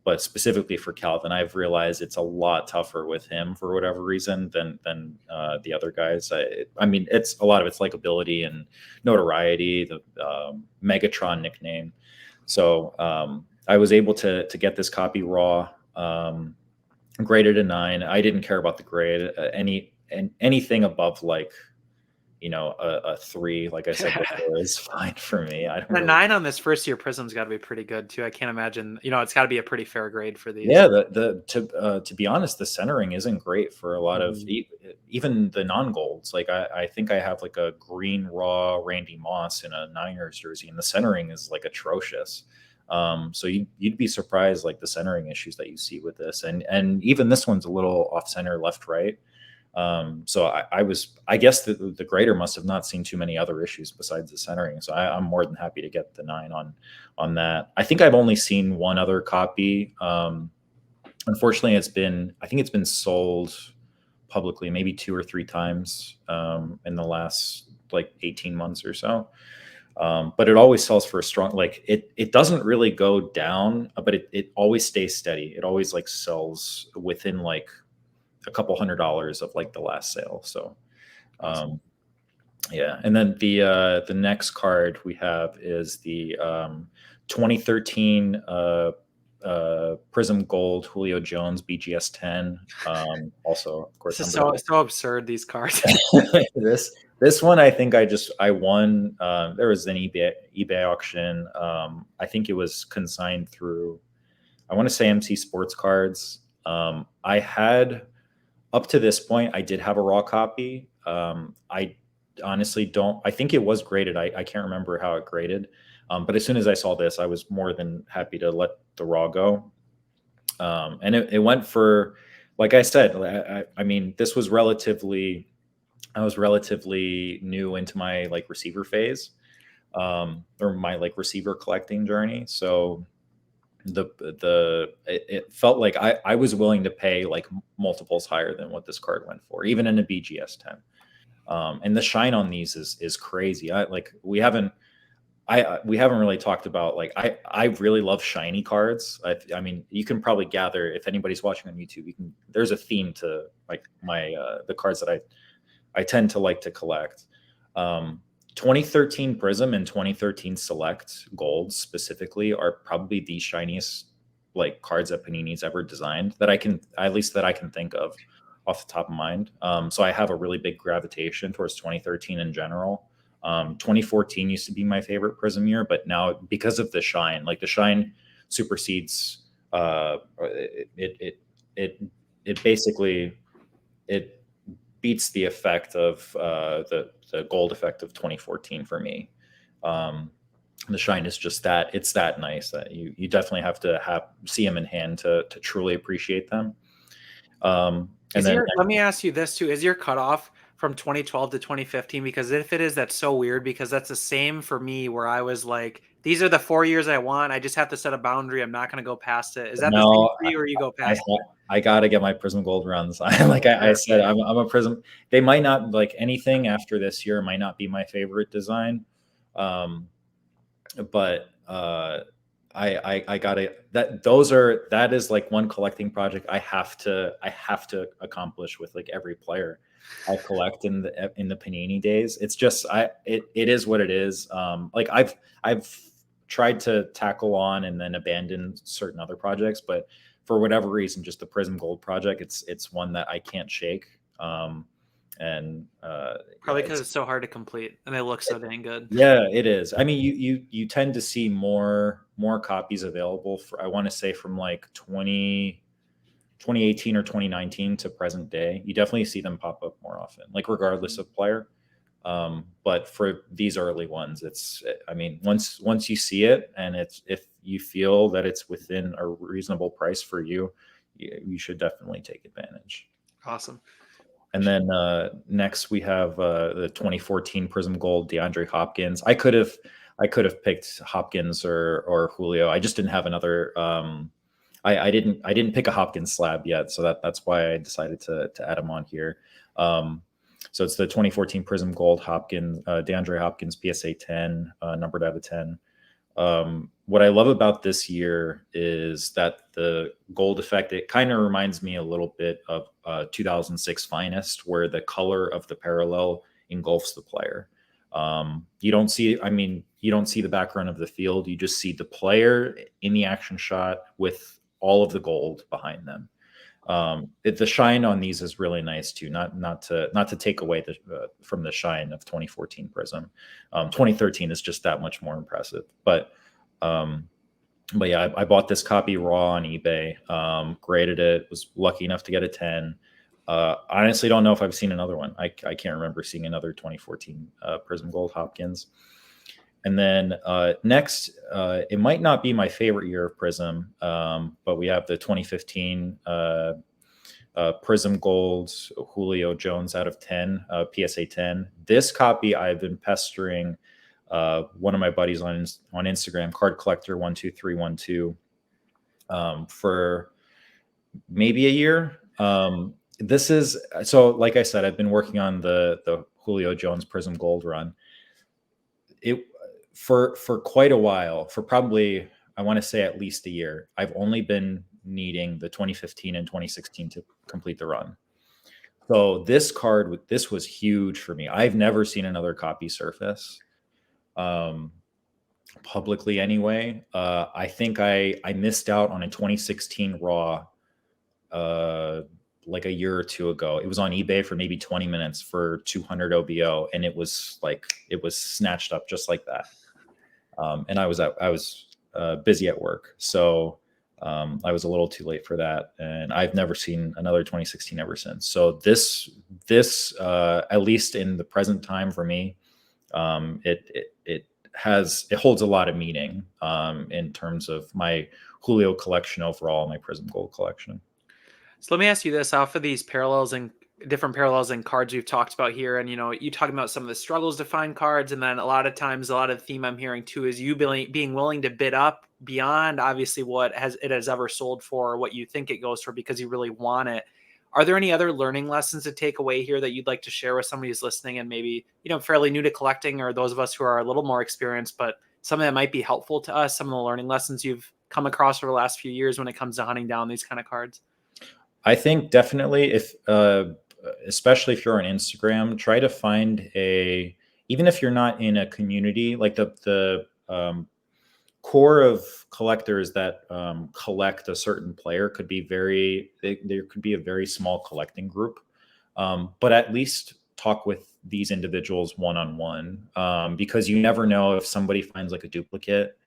But specifically for Calvin, I've realized it's a lot tougher with him for whatever reason than the other guys. I mean, it's a lot of it's likability and notoriety, the Megatron nickname. So I was able to get this copy raw, graded a 9. I didn't care about the grade. Anything above like a 3, like I said before, is fine for me. I don't A really. 9 on this first year Prism's got to be pretty good too. I can't imagine. It's got to be a pretty fair grade for these. Yeah, to be honest, the centering isn't great for a lot of even the non-golds. Like I think I have like a green raw Randy Moss in a Niners jersey, and the centering is like atrocious. So you'd be surprised, like the centering issues that you see with this, and even this one's a little off center, left, right. So I guess the grader must have not seen too many other issues besides the centering. So I'm more than happy to get the 9 on that. I think I've only seen one other copy. Unfortunately, I think it's been sold publicly maybe 2 or 3 times in the last like 18 months or so. But it always sells for a strong, like it doesn't really go down, but it always stays steady. It always like sells within like a couple $100 of like the last sale. So yeah. And then the next card we have is the 2013 Prism Gold Julio Jones BGS 10. Also, of course, this is so absurd, these cards. this one I think I won. There was an eBay auction. I think it was consigned through, I want to say MC Sports Cards. I had, up to this point, I did have a raw copy. I honestly don't, I think it was graded. I can't remember how it graded. But as soon as I saw this, I was more than happy to let the raw go. And it went for, like I said, I mean, this was I was relatively new into my like receiver phase, or my like receiver collecting journey. So it felt like I was willing to pay like multiples higher than what this card went for, even in a BGS 10. And the shine on these is crazy. We haven't really talked about, like, I really love shiny cards. I mean, you can probably gather, if anybody's watching on YouTube, there's a theme to like the cards that I tend to like to collect. 2013 Prism and 2013 Select Gold specifically are probably the shiniest like cards that Panini's ever designed that I can think of off the top of mind. So I have a really big gravitation towards 2013 in general. 2014 used to be my favorite Prism year, but now because of the shine, like the shine supersedes it basically it beats the effect of the gold effect of 2014 for me. The shine is just that it's that nice that you definitely have to see them in hand to truly appreciate them. Let me ask you this too: is your cutoff from 2012 to 2015? Because if it is, that's so weird, because that's the same for me, where I was like, these are the 4 years I want. I just have to set a boundary. I'm not going to go past it. Is that the same for you, or you go past it? I got to get my Prism Gold runs. I said, I'm a Prism. They might not, like, anything after this year might not be my favorite design. But I gotta, that is like one collecting project I have to accomplish with like every player I collect in the Panini days. It's just it is what it is. Like I've tried to tackle on and then abandon certain other projects, but for whatever reason, just the Prism Gold project, it's one that I can't shake. And probably because it's so hard to complete and they look so dang good. Yeah, it is. I mean, you tend to see more copies available for, I want to say, from like 2018 or 2019 to present day. You definitely see them pop up more often, like regardless of player. But for these early ones, I mean, once you see it, and if you feel that it's within a reasonable price for you, you should definitely take advantage. Awesome. And then next we have the 2014 Prism Gold DeAndre Hopkins. I could have picked Hopkins or Julio. I just didn't have another. I didn't pick a Hopkins slab yet, so that's why I decided to add him on here. So it's the 2014 Prism Gold Hopkins, DeAndre Hopkins PSA 10, numbered out of 10. What I love about this year is that the gold effect, it kind of reminds me a little bit of 2006 Finest, where the color of the parallel engulfs the player. You don't see, I mean, you don't see the background of the field. You just see the player in the action shot with all of the gold behind them. The shine on these is really nice too. Not to take away from the shine of 2014 Prism. 2013 is just that much more impressive. But yeah, I bought this copy raw on eBay. Graded it. Was lucky enough to get a 10. Honestly, don't know if I've seen another one. I can't remember seeing another 2014 Prism Gold Hopkins. And then next, it might not be my favorite year of Prism, but we have the 2015 Prism Gold Julio Jones out of 10, PSA 10. This copy I've been pestering one of my buddies on Instagram, Card Collector 12312, for maybe a year. This is, so like I said, I've been working on the Julio Jones Prism Gold run. For quite a while, for probably, I want to say at least a year, I've only been needing the 2015 and 2016 to complete the run. So this card, this was huge for me. I've never seen another copy surface, publicly anyway. I think I missed out on a 2016 raw like a year or two ago. It was on eBay for maybe 20 minutes for 200 OBO, and it was snatched up just like that. And I was busy at work, so I was a little too late for that, and I've never seen another 2016 ever since. So this at least in the present time for me, it holds a lot of meaning in terms of my Julio collection overall, my Prism Gold collection. So let me ask you this: off of these parallels and different parallels and cards we've talked about here, and you talking about some of the struggles to find cards, and then a lot of times, a lot of the theme I'm hearing too is you being willing to bid up beyond obviously what it has ever sold for, or what you think it goes for, because you really want it. Are there any other learning lessons to take away here that you'd like to share with somebody who's listening and maybe fairly new to collecting, or those of us who are a little more experienced, but something that might be helpful to us? Some of the learning lessons you've come across over the last few years when it comes to hunting down these kind of cards. I think definitely, especially if you're on Instagram, try to find even if you're not in a community, like the core of collectors that collect a certain player could be there could be a very small collecting group, but at least talk with these individuals one-on-one, because you never know if somebody finds like a duplicate.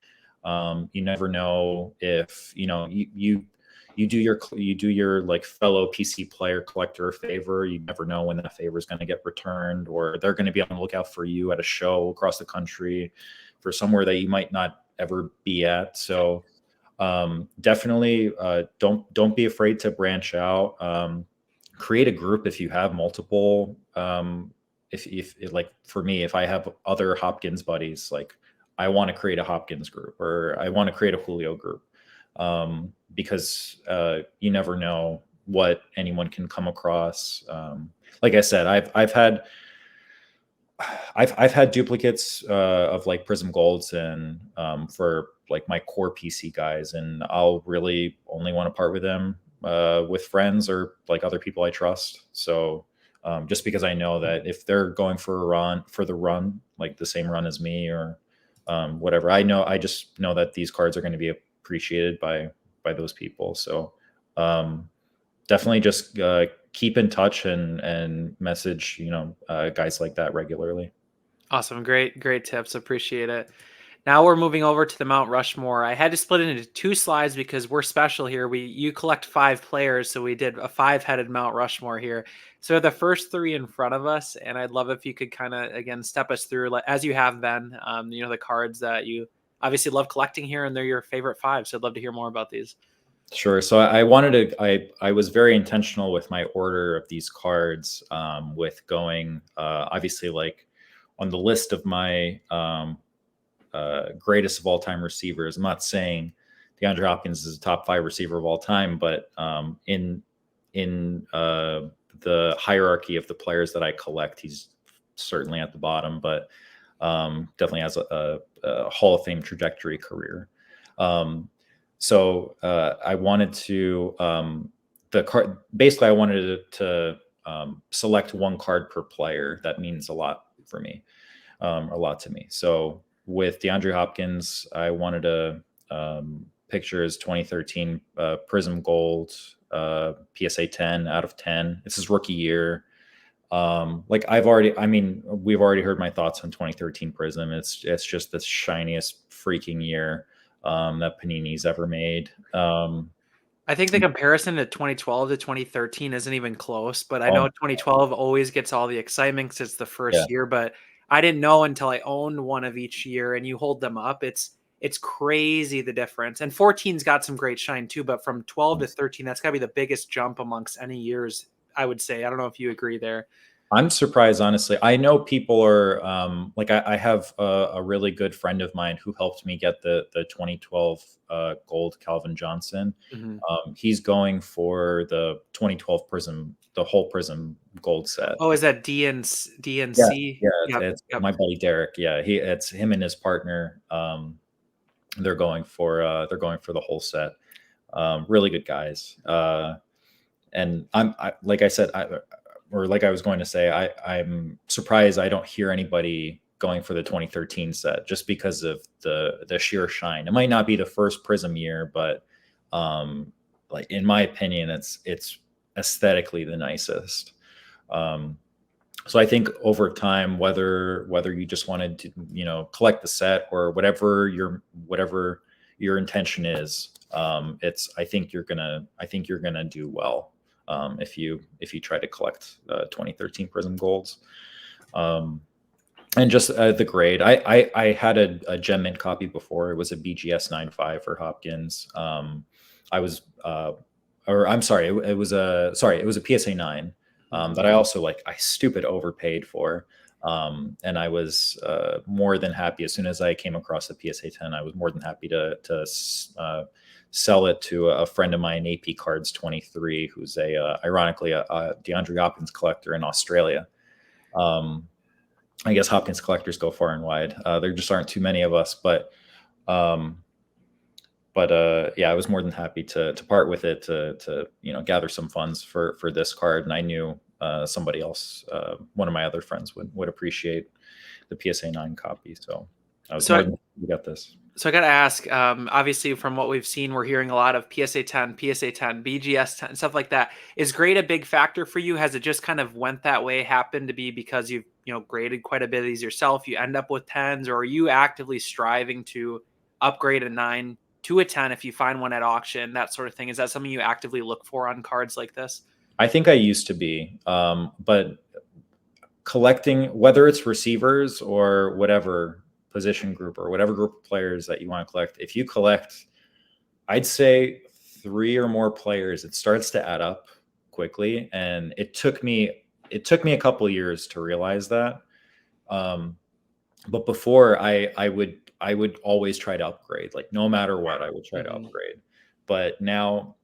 You never know if you do your like fellow PC player collector a favor. You never know when that favor is going to get returned, or they're going to be on the lookout for you at a show across the country for somewhere that you might not ever be at. So definitely don't be afraid to branch out. Create a group if you have multiple. If like for me, if I have other Hopkins buddies, like I want to create a Hopkins group, or I want to create a Julio group. Because you never know what anyone can come across. Like I said, I've had duplicates of like Prism Golds, and for like my core PC guys, and I'll really only want to part with them with friends or like other people I trust. So just because I know that if they're going for the run, like the same run as me, or whatever, I just know that these cards are going to be appreciated by those people. So definitely just keep in touch and message guys like that regularly. Awesome. Great tips. Appreciate it. Now we're moving over to the Mount Rushmore. I had to split it into two slides because we're special here. You collect 5 players, so we did a 5-headed Mount Rushmore here. So the first 3 in front of us, and I'd love if you could kind of again step us through, as you have been, the cards that you obviously love collecting here, and they're your favorite 5. So I'd love to hear more about these. Sure. So I was very intentional with my order of these cards, with going obviously like on the list of my greatest of all time receivers. I'm not saying DeAndre Hopkins is a top 5 receiver of all time, but in the hierarchy of the players that I collect, he's certainly at the bottom, but definitely has a Hall of Fame trajectory career. So I wanted to the card. Basically, I wanted to select one card per player. That means a lot for me, a lot to me. So with DeAndre Hopkins, I wanted to picture his 2013 Prism Gold PSA 10 out of 10. This is rookie year. Like we've already heard my thoughts on 2013 Prism. It's just the shiniest freaking year that Panini's ever made. I think the comparison to 2012 to 2013 isn't even close, but I Oh know my, 2012 always gets all the excitement because it's the yeah. first year, but I didn't know until I owned one of each year and you hold them up. It's crazy the difference. And 14's got some great shine too, but from 12 to 13, that's gotta be the biggest jump amongst any years, I would say. I don't know if you agree there. I'm surprised, honestly. I know people are like I have a really good friend of mine who helped me get the 2012 gold Calvin Johnson. Mhm. He's going for the 2012 Prism, the whole Prism gold set. Oh, is that Yeah, DNC? yeah, Yep, it's yep. my buddy Derek. Yeah, it's him and his partner. They're going for the whole set. Really good guys. And like I said, or like I was going to say, I'm surprised I don't hear anybody going for the 2013 set just because of the sheer shine. It might not be the first Prism year, but like in my opinion, it's aesthetically the nicest. Um, so I think over time, whether you just wanted to collect the set or whatever your intention is, it's I think you're gonna do well if you try to collect 2013 Prism Golds. And just the grade, I had a Gem Mint copy before. It was a BGS 9.5 for Hopkins. I was or I'm sorry, it was a PSA 9 that I also I stupid overpaid for. And I was more than happy as soon as I came across the PSA 10. I was more than happy to sell it to a friend of mine, AP Cards 23, who's ironically a DeAndre Hopkins collector in Australia. I guess Hopkins collectors go far and wide. There just aren't too many of us, um, yeah, I was more than happy to part with it to gather some funds for this card, and I knew somebody else, one of my other friends would appreciate the PSA 9 copy, so I was So more I, than happy to get this. So I got to ask, obviously from what we've seen, we're hearing a lot of PSA 10, PSA 10, BGS 10, stuff like that. Is grade a big factor for you? Has it just kind of went that way, happened to be because you've, graded quite a bit of these yourself, you end up with 10s, or are you actively striving to upgrade a 9 to a 10 if you find one at auction, that sort of thing? Is that something you actively look for on cards like this? I think I used to be, but collecting, whether it's receivers or whatever position group or whatever group of players that you want to collect, if you collect, I'd say 3 or more players, it starts to add up quickly. And it took me a couple of years to realize that. But before I would always try to upgrade, like no matter what, I would try to upgrade. But now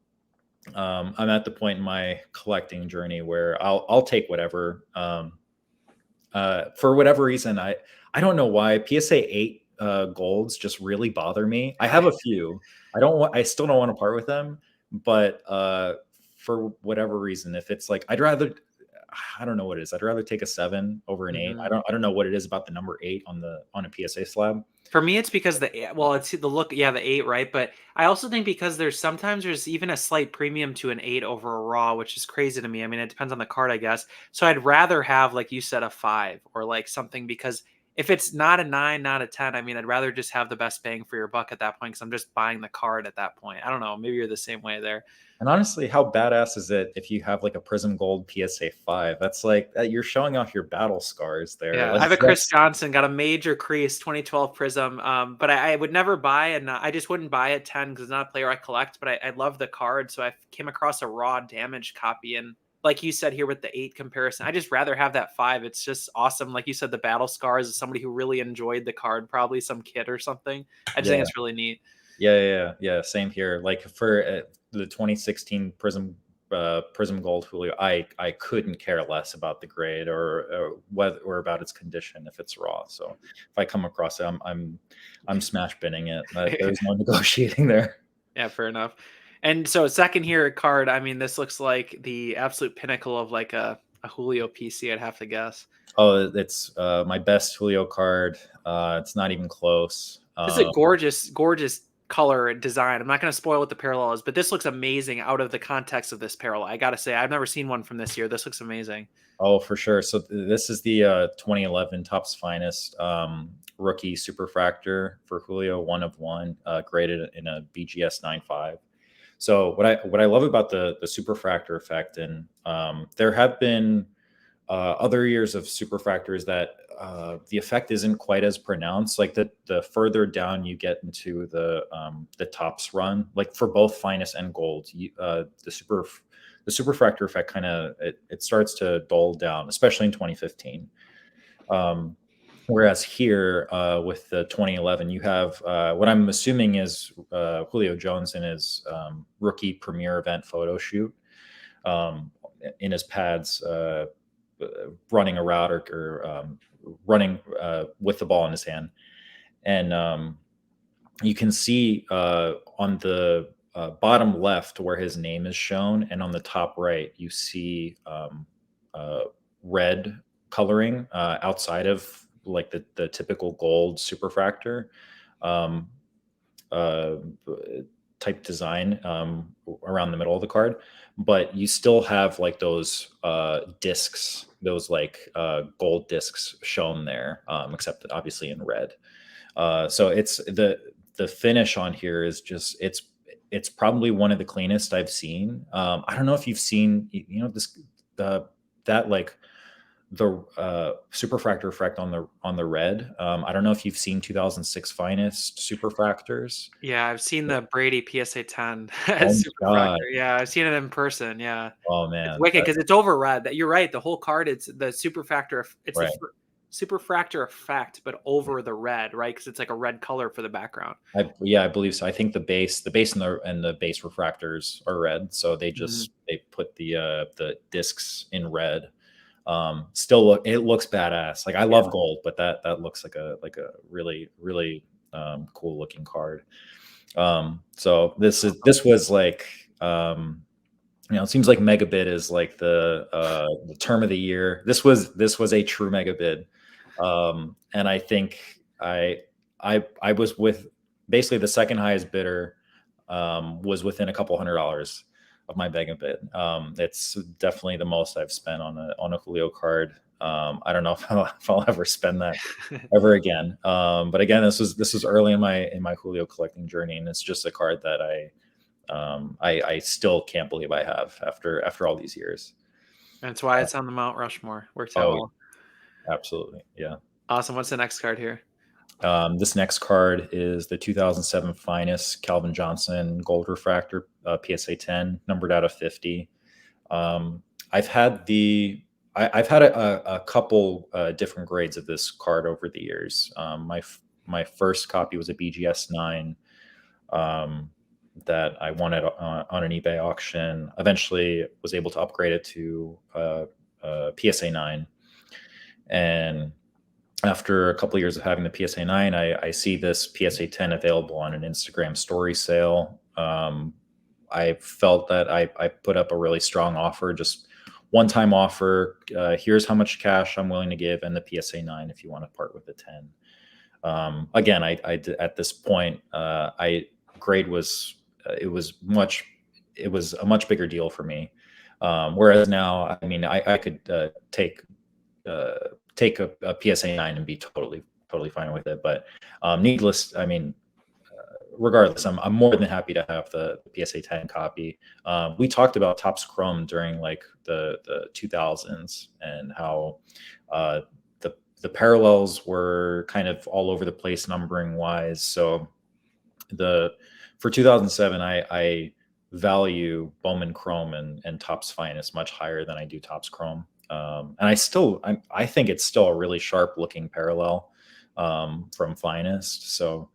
I'm at the point in my collecting journey where I'll take whatever. For whatever reason, I don't know why PSA 8 golds just really bother me. I have a few. I still don't want to part with them, but for whatever reason, if it's like I don't know what it is. I'd rather take a 7 over an 8. I don't know what it is about the number 8 on a PSA slab. For me, it's because it's the look, yeah, the 8, right? But I also think because there's even a slight premium to an 8 over a raw, which is crazy to me. I mean, it depends on the card, I guess. So I'd rather have, like you said, a 5 or like something, because if it's not a 9, not a 10, I mean, I'd rather just have the best bang for your buck at that point because I'm just buying the card at that point. I don't know. Maybe you're the same way there. And honestly, how badass is it if you have like a Prism Gold PSA 5? That's like you're showing off your battle scars there. Yeah, I Like have a Chris Johnson, got a major crease, 2012 Prism. But I would never buy, and I just wouldn't buy a 10 because it's not a player I collect. But I love the card, so I came across a raw damaged copy, and like you said here with the 8 comparison, I just rather have that 5. It's just awesome. Like you said, the battle scars is somebody who really enjoyed the card, probably some kid or something. I just think yeah. it's really neat. Yeah. Same here. Like for the 2016 Prism Prism Gold Julio, I couldn't care less about the grade or whether or about its condition if it's raw. So if I come across it, I'm smash binning it. There's no negotiating there. Yeah, fair enough. And so second here card, I mean, this looks like the absolute pinnacle of like a Julio PC, I'd have to guess. Oh, it's my best Julio card. It's not even close. This is a gorgeous, gorgeous color and design. I'm not going to spoil what the parallel is, but this looks amazing out of the context of this parallel. I got to say, I've never seen one from this year. This looks amazing. Oh, for sure. So this is the 2011 Topps Finest rookie superfractor for Julio, 1 of 1, graded in a BGS 9.5. So what I love about the superfractor effect, and there have been other years of superfractors that the effect isn't quite as pronounced. Like the further down you get into the Topps run, like for both Finest and Gold, the superfractor effect kind of it starts to dull down, especially in 2015. Whereas here with the 2011, you have what I'm assuming is Julio Jones in his rookie premiere event photo shoot in his pads, running a route or running with the ball in his hand. And you can see on the bottom left where his name is shown, and on the top right, you see red coloring outside of like the typical gold superfractor um, uh, type design around the middle of the card, but you still have like those discs, those like gold discs shown there, except obviously in red. So it's the finish on here is just it's probably one of the cleanest I've seen. I don't know if you've seen this that like the superfractor effect on the red. I don't know if you've seen 2006 Finest superfractors. Yeah, I've seen the Brady PSA 10 Oh as my god! superfractor. Yeah, I've seen it in person. Yeah, Oh it's man, wicked because it's over red. That you're right. The whole card, it's the superfractor. It's the right. superfractor effect, but over the red, right? Because it's like a red color for the background. Yeah, I believe so. I think the base and the base refractors are red, so Mhm. they put the discs in red. Still it looks badass. Like I love Yeah. gold, but that looks like a really cool looking card. So this was like it seems like megabid is like the term of the year. This was a true megabid. And I think I was with basically the second highest bidder, was within a couple $100 of my megabid. It's definitely the most I've spent on a Julio card. I don't know if I'll ever spend that ever again. But again, this was early in my Julio collecting journey, and it's just a card that I still can't believe I have after all these years. That's why Uh, it's on the Mount Rushmore. Worked out oh, well. absolutely, yeah. Awesome. What's the next card here? This next card is the 2007 Finest Calvin Johnson Gold Refractor PSA 10, numbered out of 50. Um, I've had I've had a couple different grades of this card over the years. My first copy was a BGS 9 um, that I won on an eBay auction. Eventually, was able to upgrade it to PSA 9, and after a couple of years of having the PSA 9, I see this PSA 10 available on an Instagram story sale. I felt that I put up a really strong offer, just one-time offer. Here's how much cash I'm willing to give, and the PSA 9 if you want to part with the 10. Again, at this point, I grade was it was a much bigger deal for me. Whereas now, I mean, I could uh, take a PSA 9 and be totally fine with it. But needless, I mean, regardless, I'm more than happy to have the PSA 10 copy. We talked about Topps Chrome during like the 2000s and how the parallels were kind of all over the place numbering wise. So the for 2007, I value Bowman Chrome and Topps Finest much higher than I do Topps Chrome. And I think it's still a really sharp looking parallel from Finest. So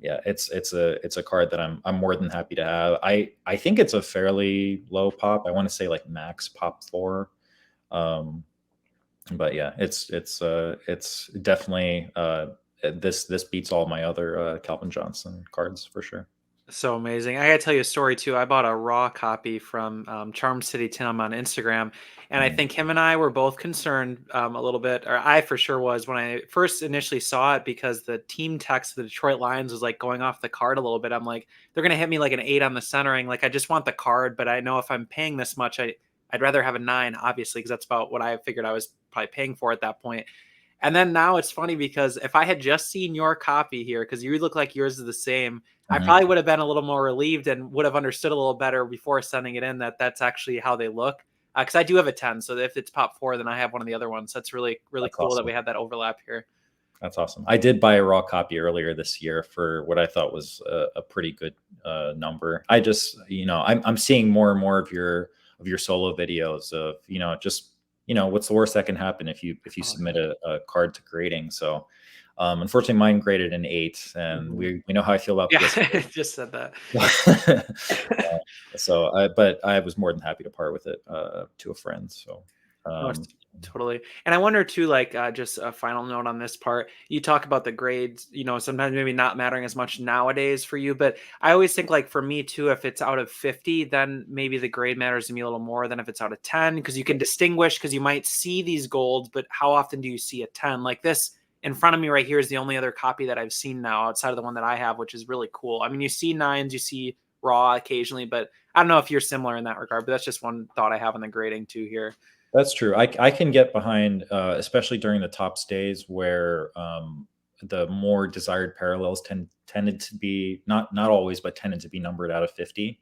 Yeah, it's a card that I'm more than happy to have. I think it's a fairly low pop. I want to say like max pop 4. Um, but yeah, it's definitely this beats all my other Calvin Johnson cards for sure. So amazing. I gotta tell you a story too. I bought a raw copy from Charm City Tim on Instagram, and I Mhm. think him and I were both concerned a little bit, or I for sure was when I first initially saw it because the team text of the Detroit Lions was like going off the card a little bit. I'm like, they're gonna hit me like an 8 on the centering. Like I just want the card, but I know if I'm paying this much, I'd rather have a 9, obviously, because that's about what I figured I was probably paying for at that point. And then now it's funny because if I had just seen your copy here, because you look like yours is the same, I Mhm. probably would have been a little more relieved and would have understood a little better before sending it in that that's actually how they look. Because I do have a 10, so if it's pop 4, then I have one of the other ones. That's really really That's cool that we awesome. have that overlap here. That's awesome. I did buy a raw copy earlier this year for what I thought was a pretty good number. I just, I'm seeing more and more of your solo videos of, just, what's the worst that can happen if you Oh, submit a card to grading. So, unfortunately, mine graded an 8, and mhm. we know how I feel about Yeah, PS4. just said that. But I was more than happy to part with it to a friend. So, No, um, totally. And I wonder too, like, just a final note on this part. You talk about the grades, sometimes maybe not mattering as much nowadays for you, but I always think, like, for me too, if it's out of 50, then maybe the grade matters to me a little more than if it's out of 10, because you can distinguish, because you might see these golds, but how often do you see a 10? Like this in front of me right here is the only other copy that I've seen now outside of the one that I have, which is really cool. I mean, you see nines, you see raw occasionally, but I don't know if you're similar in that regard, but that's just one thought I have on the grading too here. That's true. I can get behind, especially during the top stays where the more desired parallels tended to be not always, but tended to be numbered out of 50.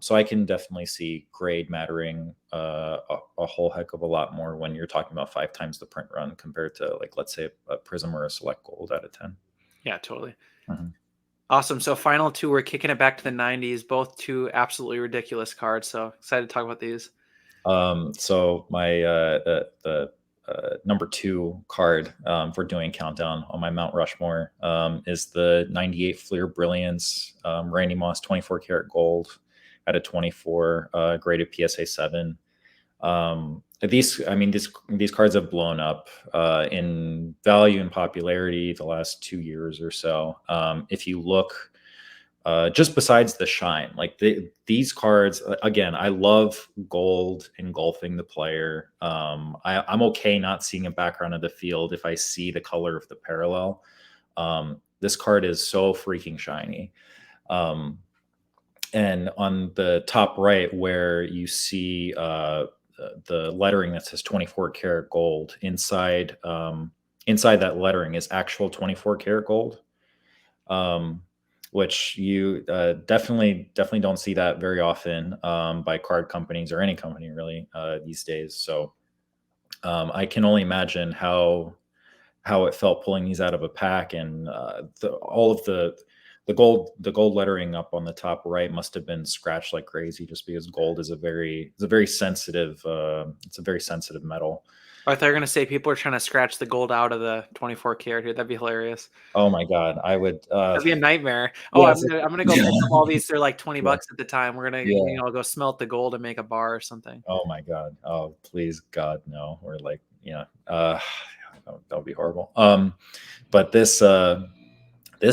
So I can definitely see grade mattering a whole heck of a lot more when you're talking about 5 times the print run compared to, like, let's say a Prism or a Select Gold out of 10. Yeah, totally. Mhm. Awesome. So final two, we're kicking it back to the 90s, both two absolutely ridiculous cards. So excited to talk about these. So my the number 2 card for doing countdown on my Mount Rushmore is the 98 Fleer Brilliance Randy Moss 24 karat gold at a 24 graded PSA 7. These cards have blown up in value and popularity the last 2 years or so. If you look just besides the shine, like these cards, again, I love gold engulfing the player. I'm okay not seeing a background of the field if I see the color of the parallel. This card is so freaking shiny. Um, and on the top right, where you see the lettering that says 24 karat gold, inside that lettering is actual 24 karat gold, um, which you definitely don't see that very often by card companies or any company really these days. So I can only imagine how it felt pulling these out of a pack, and all of the gold lettering up on the top right must have been scratched like crazy, just because gold is a very sensitive it's a very sensitive metal. I thought you were going to say people are trying to scratch the gold out of the 24 karat here. That'd be hilarious. Oh my god, I would That'd be a nightmare. Oh, I'm yes. gonna I'm gonna go pick up all these. They're like 20 Yeah, bucks at the time. We're gonna yeah. go smelt the gold and make a bar or something. Oh my god. Oh, please God, no. Or like, that would be horrible. But this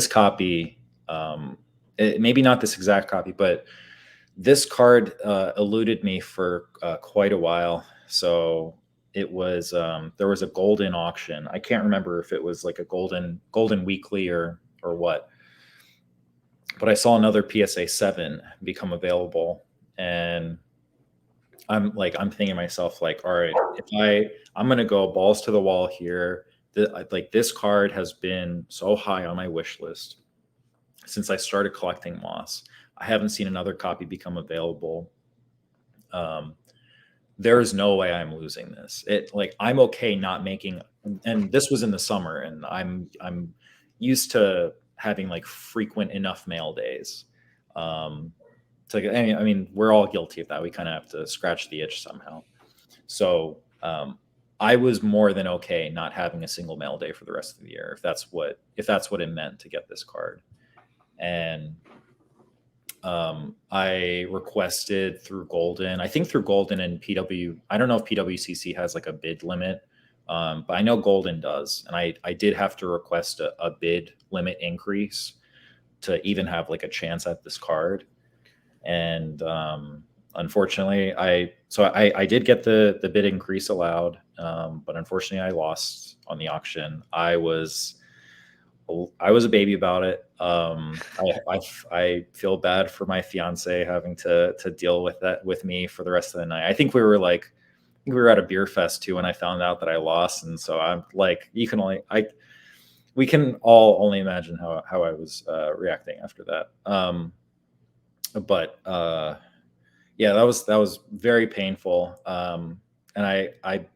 copy, maybe not this exact copy, but this card eluded me for quite a while. So there was a golden auction. I can't remember if it was like a golden weekly or what, but I saw another PSA 7 become available, and I'm thinking to myself, like, all right, if I'm gonna go balls to the wall here. Like, this card has been so high on my wish list since I started collecting moss. I haven't seen another copy become available. Um, there is no way I'm losing this. I'm okay not making, and this was in the summer, and I'm used to having like frequent enough mail days. Um, we're all guilty of that. We kind of have to scratch the itch somehow. So I was more than okay not having a single mail day for the rest of the year, if that's what it meant to get this card. And I requested through Golden. I think through Golden and PW. I don't know if PWCC has like a bid limit, but I know Golden does. And I did have to request a bid limit increase to even have like a chance at this card. And unfortunately, I did get the bid increase allowed, but unfortunately, I lost on the auction. I was a baby about it. I feel bad for my fiance having to deal with that with me for the rest of the night. We were at a beer fest too, and I found out that I lost, and so I'm like, we can all only imagine how I was reacting after that. But yeah, that was very painful. And I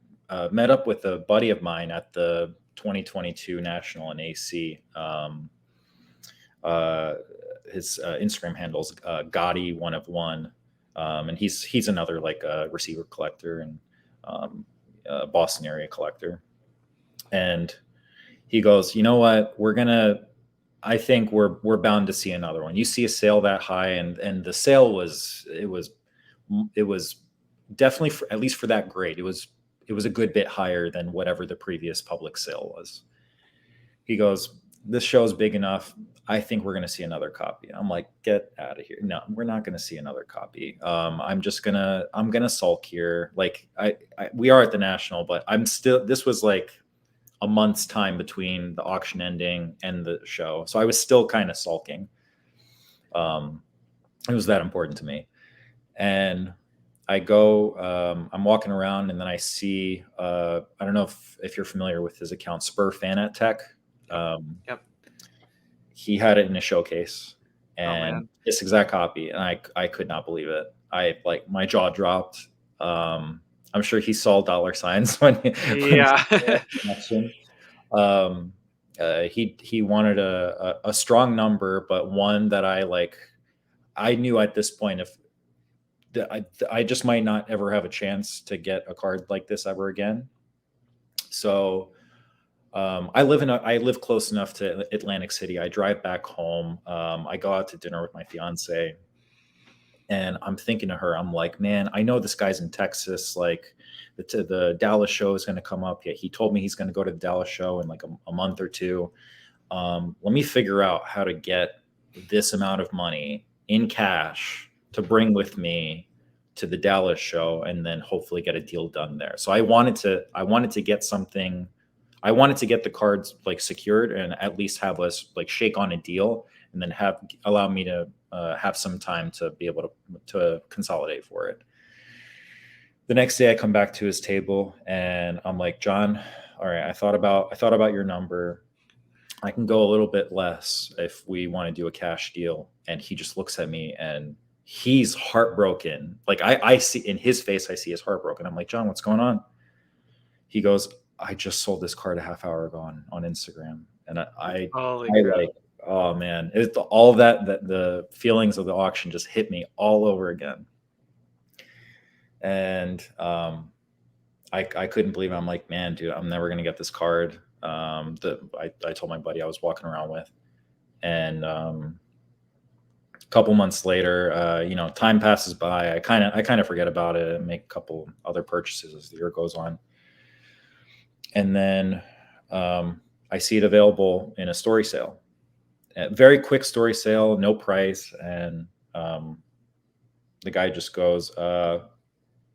met up with a buddy of mine at the 2022 National in AC. His Instagram handles Gotti one of one, and he's another like receiver collector and Boston area collector. And he goes, you know what, I think we're bound to see another one. You see a sale that high, and the sale was definitely at least for that grade, it was a good bit higher than whatever the previous public sale was. He goes, this show's big enough. I think we're going to see another copy. I'm like, get out of here. No, we're not going to see another copy. I'm going to sulk here. Like we are at the National, but this was like a month's time between the auction ending and the show. So I was still kind of sulking. It was that important to me. And I go, I'm walking around, and then I see, I don't know if you're familiar with his account, Spur Fan at Tech. Yep. He had it in a showcase, and this exact copy, and I could not believe it. My jaw dropped. I'm sure he saw dollar signs when Yeah. He wanted a strong number, but one that I knew at this point, if I just might not ever have a chance to get a card like this ever again. So I live close enough to Atlantic City. I drive back home. I go out to dinner with my fiance, and I'm thinking to her, I'm like, man, I know this guy's in Texas. Like the Dallas show is going to come up. Yeah, he told me he's going to go to the Dallas show in like a month or two. Let me figure out how to get this amount of money in cash to bring with me to the Dallas show, and then hopefully get a deal done there. So I wanted to get something. I wanted to get the cards like secured and at least have us like shake on a deal, and then allow me to have some time to be able to consolidate for it. The next day I come back to his table, and I'm like, John, all right, I thought about your number. I can go a little bit less if we want to do a cash deal. And he just looks at me, and he's heartbroken. Like I see in his face, I see his heartbroken. I'm like, John, what's going on? He goes, I just sold this card a half hour ago on Instagram. And I like, oh man, all that the feelings of the auction just hit me all over again. And I couldn't believe it. I'm like, man, dude, I'm never gonna get this card. I told my buddy I was walking around with, and a couple months later, time passes by. I kind of forget about it and make a couple other purchases as the year goes on. And then I see it available in a story sale, a very quick story sale, no price. And the guy just goes,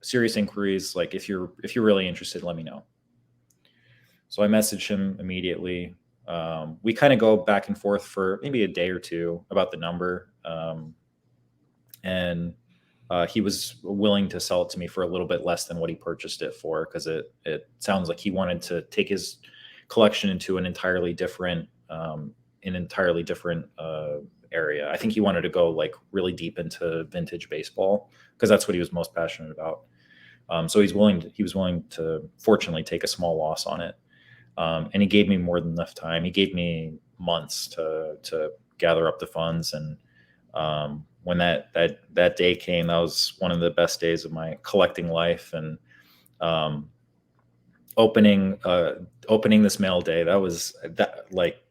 serious inquiries. Like if you're really interested, let me know. So I message him immediately. We kind of go back and forth for maybe a day or two about the number. And he was willing to sell it to me for a little bit less than what he purchased it for, because it sounds like he wanted to take his collection into an entirely different area. I think he wanted to go like really deep into vintage baseball, because that's what he was most passionate about. So he was willing to fortunately take a small loss on it. And he gave me more than enough time. He gave me months to gather up the funds. And when that day came, that was one of the best days of my collecting life. And opening this mail day, that was that like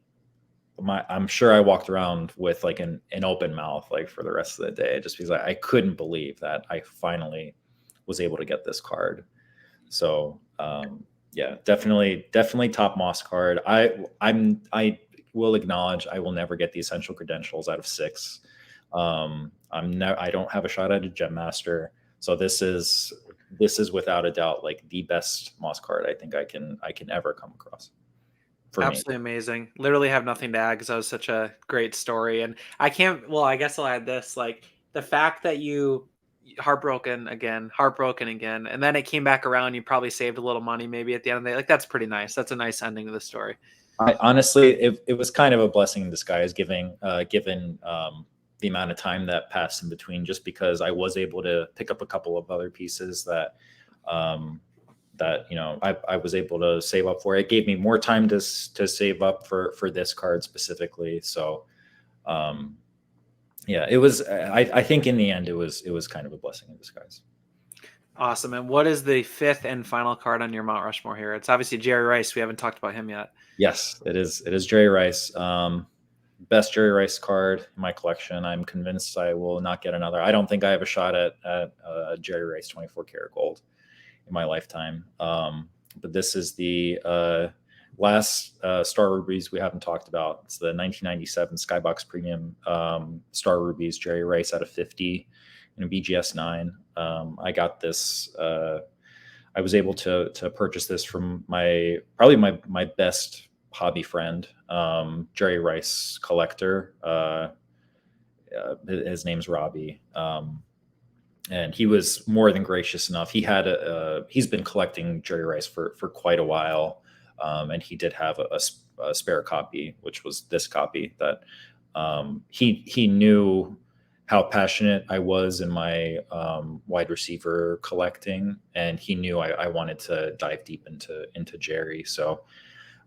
I'm sure I walked around with like an open mouth like for the rest of the day, just because I couldn't believe that I finally was able to get this card. So yeah, definitely top Moss card. I will acknowledge I will never get the essential credentials out of 6. I don't have a shot at a Gem Master. So this is without a doubt like the best Moss card I can ever come across for me. Absolutely amazing. Literally have nothing to add because that was such a great story. And I can't, well, I guess I'll add this, like the fact that you heartbroken again, and then it came back around. You probably saved a little money maybe at the end of the day. Like that's pretty nice. That's a nice ending to the story. I honestly, it was kind of a blessing in disguise, given the amount of time that passed in between, just because I was able to pick up a couple of other pieces um, that I was able to save up for. It gave me more time to save up for this card specifically. So um, yeah, it was. I think in the end, it was kind of a blessing in disguise. Awesome. And what is the fifth and final card on your Mount Rushmore here? It's obviously Jerry Rice. We haven't talked about him yet. Yes, it is. It is Jerry Rice. Best Jerry Rice card in my collection. I'm convinced I will not get another. I don't think I have a shot at Jerry Rice 24 karat gold in my lifetime. But this is the last Star Rubies we haven't talked about. It's the 1997 Skybox Premium Star Rubies Jerry Rice out of 50 in a BGS 9. I got this. I was able to purchase this from probably my best hobby friend, Jerry Rice collector. His name's Robbie. And he was more than gracious enough. He's been collecting Jerry Rice for quite a while. And he did have a spare copy, which was this copy that he knew how passionate I was in my wide receiver collecting, and he knew I wanted to dive deep into Jerry. So,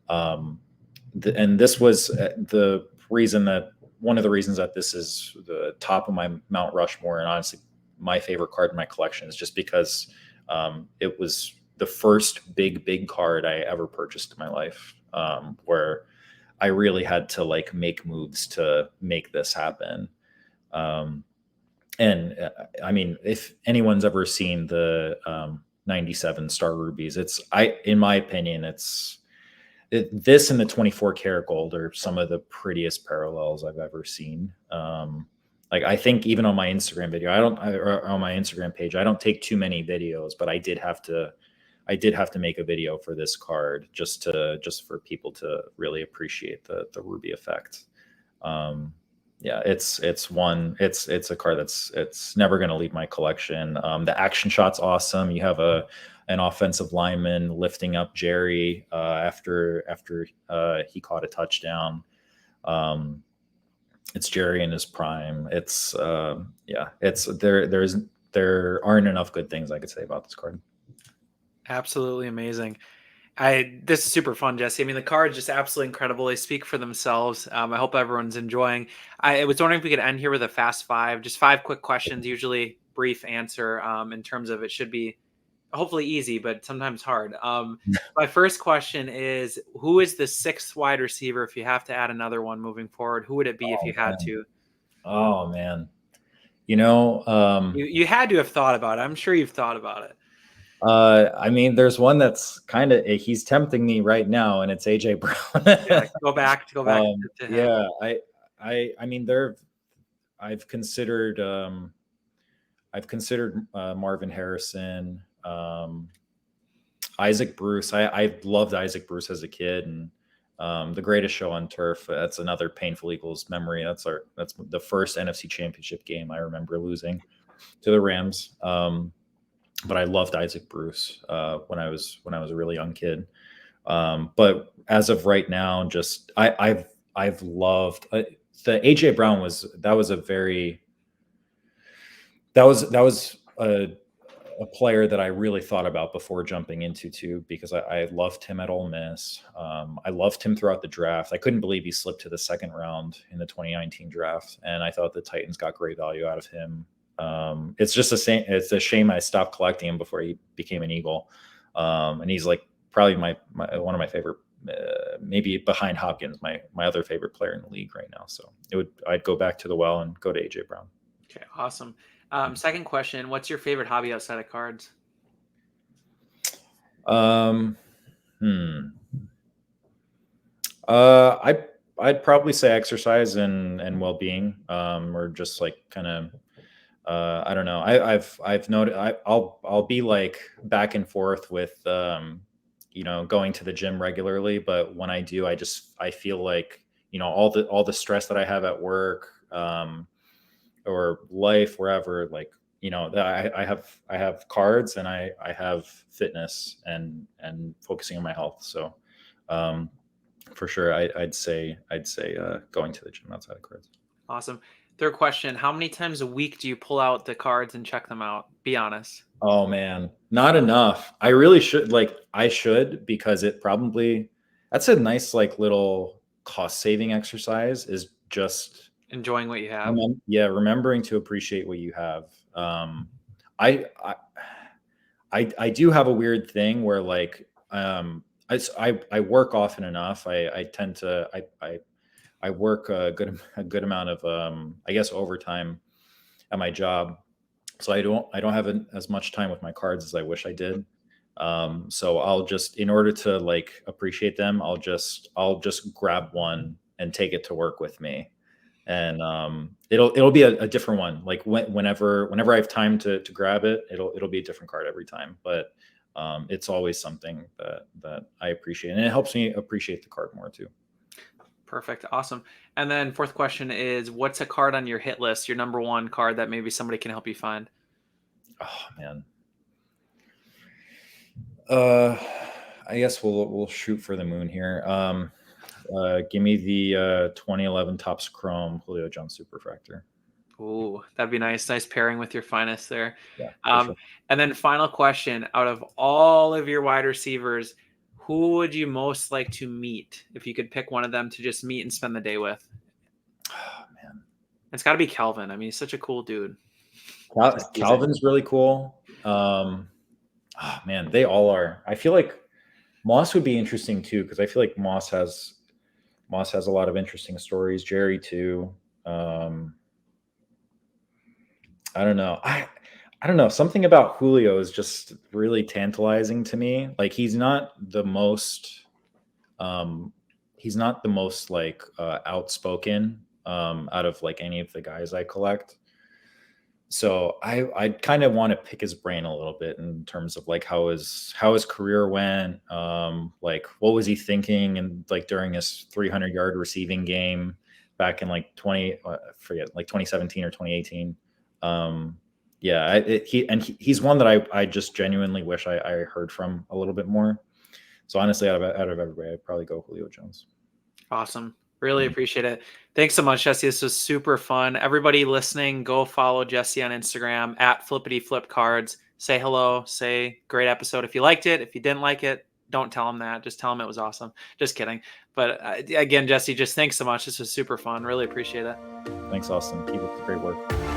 and this was the reason that one of the reasons that this is the top of my Mount Rushmore, and honestly, my favorite card in my collection is just because it was the first big card I ever purchased in my life, where I really had to like make moves to make this happen. And I mean, if anyone's ever seen the 97 Star Rubies, in my opinion, this and the 24 karat gold are some of the prettiest parallels I've ever seen. Like I think even on my Instagram video, or on my Instagram page, I don't take too many videos, but I did have to make a video for this card just for people to really appreciate the ruby effect. Yeah, it's a card it's never going to leave my collection. The action shot's awesome. You have an offensive lineman lifting up Jerry after he caught a touchdown. It's Jerry in his prime. There aren't enough good things I could say about this card. Absolutely amazing. This is super fun, Jesse. I mean, the cards just absolutely incredible. They speak for themselves. I hope everyone's enjoying. I was wondering if we could end here with a fast 5, just 5 quick questions, usually brief answer. In terms of it should be hopefully easy, but sometimes hard. My first question is, who is the 6th wide receiver? If you have to add another one moving forward, who would it be if you had to? Oh man, You had to have thought about it. I'm sure you've thought about it. I mean, there's one that's he's tempting me right now, and it's AJ Brown. Yeah, go back to him. Yeah, I mean, I've considered Marvin Harrison, Isaac Bruce. I loved Isaac Bruce as a kid, and the Greatest Show on Turf. That's another painful Eagles memory. That's the first NFC Championship game I remember losing to the Rams. But I loved Isaac Bruce when I was a really young kid. But as of right now, just I've loved the AJ Brown was a player that I really thought about before jumping into too, because I loved him at Ole Miss. I loved him throughout the draft. I couldn't believe he slipped to the 2nd round in the 2019 draft, and I thought the Titans got great value out of him. It's a shame I stopped collecting him before he became an Eagle. And he's like probably my one of my favorite, maybe behind Hopkins, my other favorite player in the league right now. So I'd go back to the well and go to AJ Brown. Okay, awesome. Second question, what's your favorite hobby outside of cards? Um, I'd probably say exercise and well-being, or just like kind of, I don't know. I've noted I'll be like back and forth with, going to the gym regularly, but when I do, I feel like, all the stress that I have at work, or life, wherever, like, that I have cards, and I have fitness and focusing on my health. So, um, for sure, I'd say going to the gym outside of cards. Awesome. Third question, how many times a week do you pull out the cards and check them out? Be honest. Oh man, not enough. I really should, I should, because that's a nice, like, little cost saving exercise, is just, Enjoying what you have. yeah, remembering to appreciate what you have. I, I I do have a weird thing where, like, I work often enough. I tend to I work a good amount of, I guess, overtime at my job, so I don't have as much time with my cards as I wish I did. So I'll just, in order to, like, appreciate them, I'll just grab one and take it to work with me, and it'll be a different one. Like, whenever I have time to grab it, it'll be a different card every time. But it's always something that I appreciate, and it helps me appreciate the card more too. Perfect. Awesome. And then fourth question is, what's a card on your hit list, your number one card that maybe somebody can help you find? Oh man. Uh, I guess we'll shoot for the moon here. Give me the 2011 Topps Chrome Julio Jones Superfractor. Ooh, that'd be nice. Nice pairing with your finest there. Yeah, for Um, sure. and then final question, out of all of your wide receivers, who would you most like to meet if you could pick one of them to just meet and spend the day with? Oh man, It's got to be Calvin. I mean, he's such a cool dude. Just teasing. Calvin's really cool. Oh man, they all are. I feel like Moss would be interesting too, because I feel like Moss has a lot of interesting stories. Jerry too. Um, I don't know. I don't know. Something about Julio is just really tantalizing to me. Like, um he's not the most, like, outspoken, out of, like, any of the guys I collect. So I kind of want to pick his brain a little bit in terms of, like, how his career went, like, what was he thinking, and, like, during his 300-yard receiving game back in, like, 20, I forget, like 2017 or 2018. Yeah, he's one that I just genuinely wish I heard from a little bit more. So honestly, out of everybody, I'd probably go Julio Jones. Awesome. Really appreciate it. Thanks so much, Jesse. This was super fun. Everybody listening, go follow Jesse on Instagram at Flippity Flip Cards. Say hello. Say great episode if you liked it. If you didn't like it, don't tell him that. Just tell him it was awesome. Just kidding. But again, Jesse, just thanks so much. This was super fun. Really appreciate it. Thanks, Austin. Keep up the great work.